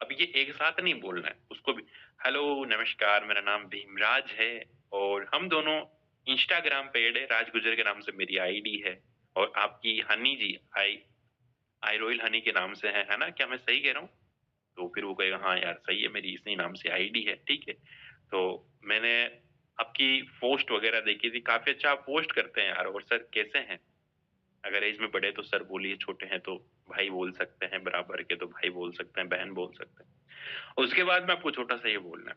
अब ये एक साथ नहीं बोलना है, उसको भी हेलो नमस्कार, मेरा नाम भीमराज है, और हम दोनों इंस्टाग्राम पे ऐड है, राज गुजर के नाम से मेरी आईडी है, और आपकी हनी जी, आई आई रॉयल हनी के नाम से है ना? क्या मैं सही कह रहा हूँ? तो फिर वो कहेगा हाँ यार सही है, मेरी इसी नाम से आईडी है, ठीक है। तो मैंने आपकी पोस्ट वगैरह देखी थी, काफी अच्छा आप पोस्ट करते हैं यार। और सर कैसे हैं? अगर एज में बड़े तो सर बोलिए, छोटे हैं तो भाई बोल सकते हैं, बराबर के तो भाई बोल सकते हैं, बहन बोल सकते हैं। उसके बाद में आपको छोटा सा ये बोलना है,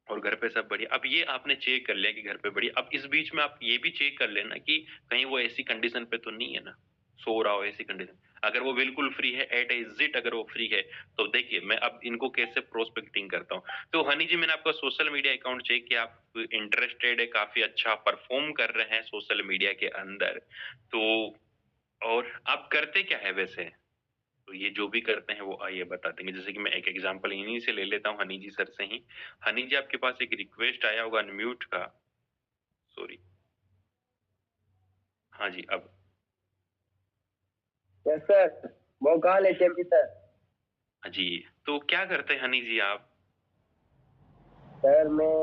और घर पे सब बढ़िया। अब ये आपने चेक कर लिया कि घर पे बढ़िया, अब इस बीच में आप ये भी चेक कर लेना कि कहीं वो ऐसी कंडीशन पे तो नहीं है ना, सो रहा हो ऐसी कंडीशन। अगर वो बिल्कुल फ्री है, एट इट, अगर वो फ्री है, तो देखिए मैं अब इनको कैसे प्रोस्पेक्टिंग करता हूँ। तो हनी जी, मैंने आपका सोशल मीडिया अकाउंट चेक किया, आप इंटरेस्टेड है, काफी अच्छा परफॉर्म कर रहे हैं सोशल मीडिया के अंदर। तो और आप करते क्या है वैसे? तो ये जो भी करते हैं वो आइए बता देंगे। जैसे कि मैं एक एग्जांपल इन्हीं से ले लेता हूँ, हनी जी सर से ही। हनी जी, आपके पास एक रिक्वेस्ट आया होगा अनम्यूट का, सॉरी। हाँ जी, अब यस सर, वो कहाँ ले चल सर? हाँ जी, तो क्या करते हैं हनी जी आप? सर मैं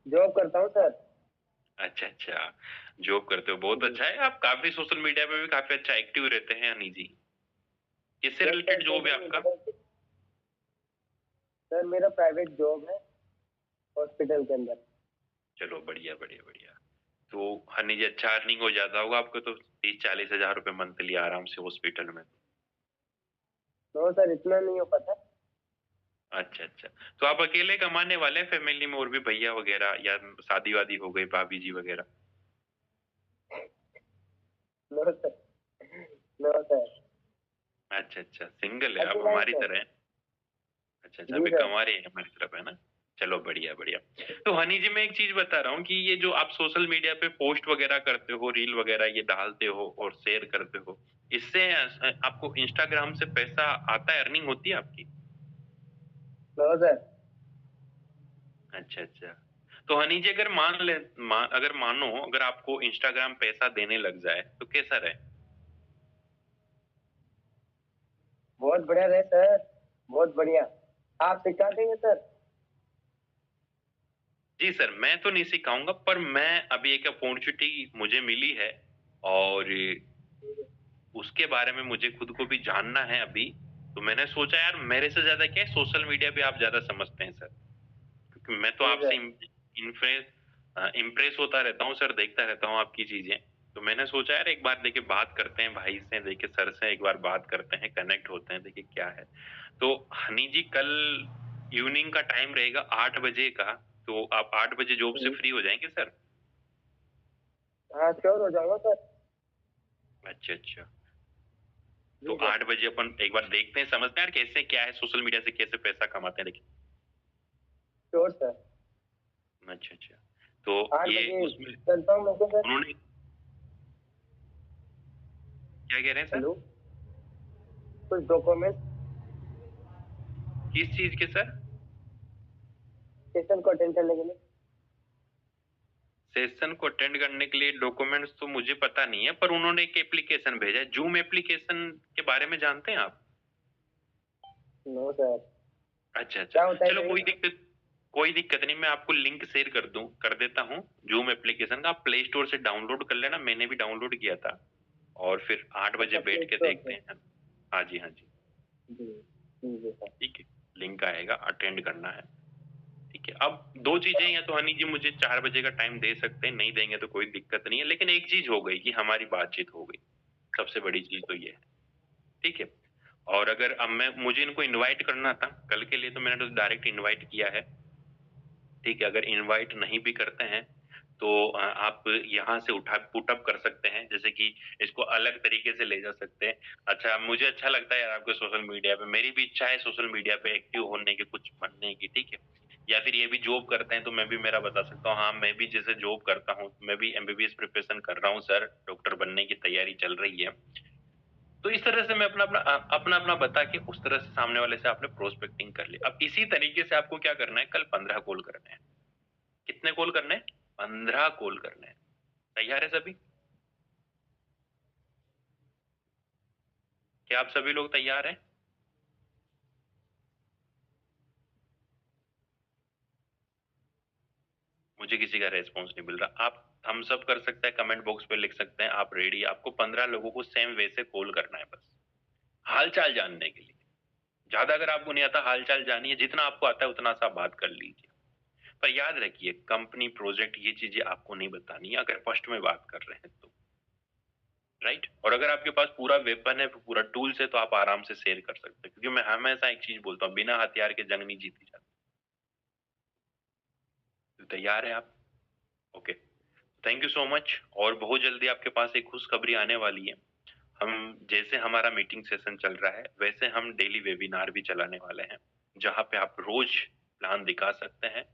जॉब करता हूँ सर। अच्छा अच्छा, जॉब करते हो, बहुत अच्छा है। आप काफी सोशल मीडिया पे भी काफी अच्छा एक्टिव रहते हैं हनी जी। किससे यस सर, रिलेटेड जॉब है आपका? सर मेरा प्राइवेट जॉब है हॉस्पिटल के अंदर। चलो बढ़िया बढ़िया बढ़िया। तो हनी जी, अच्छा अर्निंग हो जाता होगा आपको तो, 30-40 हजार रुपए मंथली आराम से हॉस्पिटल में। नो सर, इतना नहीं हो पाता। अच्छा अच्छा, तो आप अकेले कमाने वाले हैं, फैमिली में और भी भैया वगैरह, या शादी वादी हो गई, भाभी जी वगैरह? नो सर, नो सर, अच्छा अच्छा, सिंगल है आप अकेला ही हमारी सर। तरह हैं। अच्छा अच्छा, जी अभी सर। कमा रहे हैं हमारी तरफ, है ना? चलो बढ़िया बढ़िया। तो हनी जी, मैं एक चीज बता रहा हूँ कि ये जो आप सोशल मीडिया पे पोस्ट वगैरह करते हो, रील वगैरह ये डालते हो और शेयर करते हो, इससे आपको इंस्टाग्राम से पैसा आता है, अर्निंग होती है आपकी? No sir. अच्छा अच्छा। तो हनी जी, अगर अगर मानो अगर आपको इंस्टाग्राम पैसा देने लग जाए तो कैसा रहे? बहुत बढ़िया रहे सर, बहुत बढ़िया। आप सिखा देंगे सर? जी सर, मैं तो नहीं सिखाऊंगा, पर मैं अभी एक अपॉर्चुनिटी मुझे मिली है और उसके बारे में मुझे खुद को भी जानना है अभी। तो मैंने सोचा यार, मेरे से ज्यादा क्या है, सोशल मीडिया पे आप ज्यादा समझते हैं सर, क्योंकि मैं तो जी आपसे सर। इन्फ्रेस इम्प्रेस होता रहता हूँ सर, देखता रहता हूँ आपकी चीजें। तो मैंने सोचा यार, एक बार देखिए बात करते हैं भाई से, देखिए सर से एक बार बात करते हैं, कनेक्ट होते हैं, देखिए क्या है। तो हनी जी, कल इवनिंग का टाइम रहेगा 8 बजे का, तो आप 8 बजे जॉब से फ्री हो जाएंगे सर? हाँ श्योर हो जाऊंगा सर। अच्छा अच्छा। तो जी सर। 8 बजे अपन एक बार देखते हैं, समझते हैं यार कैसे क्या है, सोशल मीडिया से कैसे पैसा कमाते हैं, देखिए। Sure sir. अच्छा अच्छा। तो 8 ये बजे उसमें कंफर्म हो गया सर। उन्होंने क्या कह रहे हैं सर? हेलो। कुछ डॉक्यूमेंट किस चीज के सर? सेशन को अटेंड करने के लिए। सेशन को अटेंड करने के लिए डॉक्यूमेंट्स तो मुझे पता नहीं है, पर उन्होंने एक एप्लीकेशन भेजा है, जूम एप्लीकेशन के बारे में जानते हैं आप? No sir. अच्छा अच्छा। क्या होता है चलो सर? कोई दिक्कत नहीं, मैं आपको लिंक शेयर कर देता हूँ जूम एप्लीकेशन का। आप प्ले स्टोर से डाउनलोड कर लेना, मैंने भी डाउनलोड किया था। और फिर 8 बजे अच्छा प्ले बैठ के स्टोर देखते से। हैं। हाँ जी हाँ जी। जी ठीक है सर। ठीक है, लिंक आएगा, अटेंड करना है। ठीक है, अब दो चीजें, या तो हनी जी मुझे 4 बजे का टाइम दे सकते हैं, नहीं देंगे तो कोई दिक्कत नहीं है, लेकिन एक चीज हो गई कि हमारी बातचीत हो गई, सबसे बड़ी चीज तो ये है। ठीक है। और अगर अब मैं मुझे इनको इनवाइट करना था कल के लिए, तो मैंने तो डायरेक्ट इनवाइट किया है। ठीक है, अगर इनवाइट नहीं भी करते हैं तो आप यहाँ से उठा पुटअप कर सकते हैं, जैसे कि इसको अलग तरीके से ले जा सकते हैं। अच्छा, मुझे अच्छा लगता है यार आपके सोशल मीडिया पे, मेरी भी इच्छा है सोशल मीडिया पे एक्टिव होने की, कुछ बनने की। ठीक है। या फिर ये भी जॉब करते हैं तो मैं भी मेरा बता सकता हूँ, हाँ मैं भी जैसे जॉब करता हूँ, मैं भी एमबीबीएस प्रिपरेशन कर रहा हूँ सर, डॉक्टर बनने की तैयारी चल रही है। तो इस तरह से मैं अपना अपना बता के उस तरह से सामने वाले से आपने प्रोस्पेक्टिंग कर ली। अब इसी तरीके से आपको क्या करना है, कल 15 कॉल करने हैं। कितने कॉल करने हैं? 15 कॉल करने हैं। तैयार है सभी? क्या आप सभी लोग तैयार हैं? मुझे किसी का रेस्पॉन्स नहीं मिल रहा। आप थम्स अप कर सकते हैं, कमेंट बॉक्स पे लिख सकते हैं आप रेडी। आपको 15 लोगों को सेम वे से कॉल करना है, बस हाल चाल जानने के लिए। ज्यादा अगर आपको नहीं आता, हाल चाल जानिए, जितना आपको आता है उतना सा बात कर लीजिए। पर याद रखिए, कंपनी प्रोजेक्ट ये चीजें आपको नहीं बतानी है अगर फर्स्ट में बात कर रहे हैं तो। राइट। और अगर आपके पास पूरा वेपन है, पूरा टूल्स है, तो आप आराम से शेयर कर सकते हैं, क्योंकि मैं हमेशा एक चीज बोलता हूँ, बिना हथियार के जंग नहीं जीती जाती। तो तैयार है आप? Okay. Thank you so much. और बहुत जल्दी आपके पास एक खुशखबरी आने वाली है। हम जैसे हमारा मीटिंग सेशन चल रहा है, वैसे हम डेली वेबिनार भी चलाने वाले हैं, जहाँ पे आप रोज प्लान दिखा सकते हैं,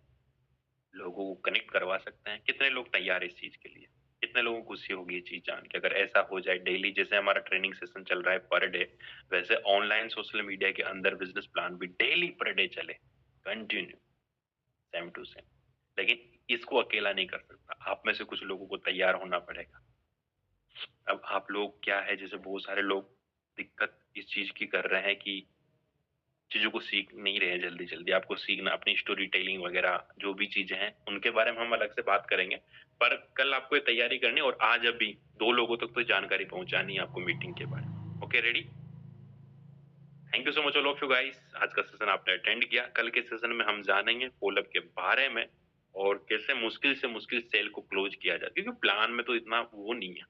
लोगों को कनेक्ट करवा सकते हैं। कितने लोग तैयार है इस चीज के लिए? कितने लोगों को खुशी होगी ये चीज जान के, अगर ऐसा हो जाए डेली, जैसे हमारा ट्रेनिंग सेशन चल रहा है पर डे, वैसे ऑनलाइन सोशल मीडिया के अंदर बिजनेस प्लान भी डेली पर डे चले, कंटिन्यू, सेम टू सेम। लेकिन इसको अकेला नहीं कर सकता, आप में से कुछ लोगों को तैयार होना पड़ेगा। अब आप लोग क्या है, जैसे बहुत सारे लोग दिक्कत इस चीज की कर रहे हैं कि चीजों को सीख नहीं रहे हैं जल्दी जल्दी। आपको सीखना, अपनी स्टोरी टेलिंग वगैरह जो भी चीजें हैं उनके बारे में हम अलग से बात करेंगे। पर कल आपको ये तैयारी करनी है, और आज अभी 2 लोगों तक तो जानकारी पहुंचानी है आपको मीटिंग के बारे में। Okay, ready? Thank you so much all of you guys. आज का सेशन आपने अटेंड किया। कल के सेशन में हम जानेंगे फॉलोअप के बारे में, और कैसे मुश्किल से मुश्किल सेल को क्लोज किया जाए, क्योंकि प्लान में तो इतना वो नहीं है।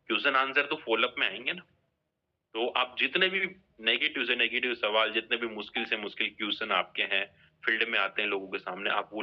क्वेश्चन आंसर तो फॉलोअप में आएंगे ना। तो आप जितने भी नेगेटिव से नेगेटिव सवाल, जितने भी मुश्किल से मुश्किल क्वेश्चन आपके हैं, फील्ड में आते हैं लोगों के सामने, आप वो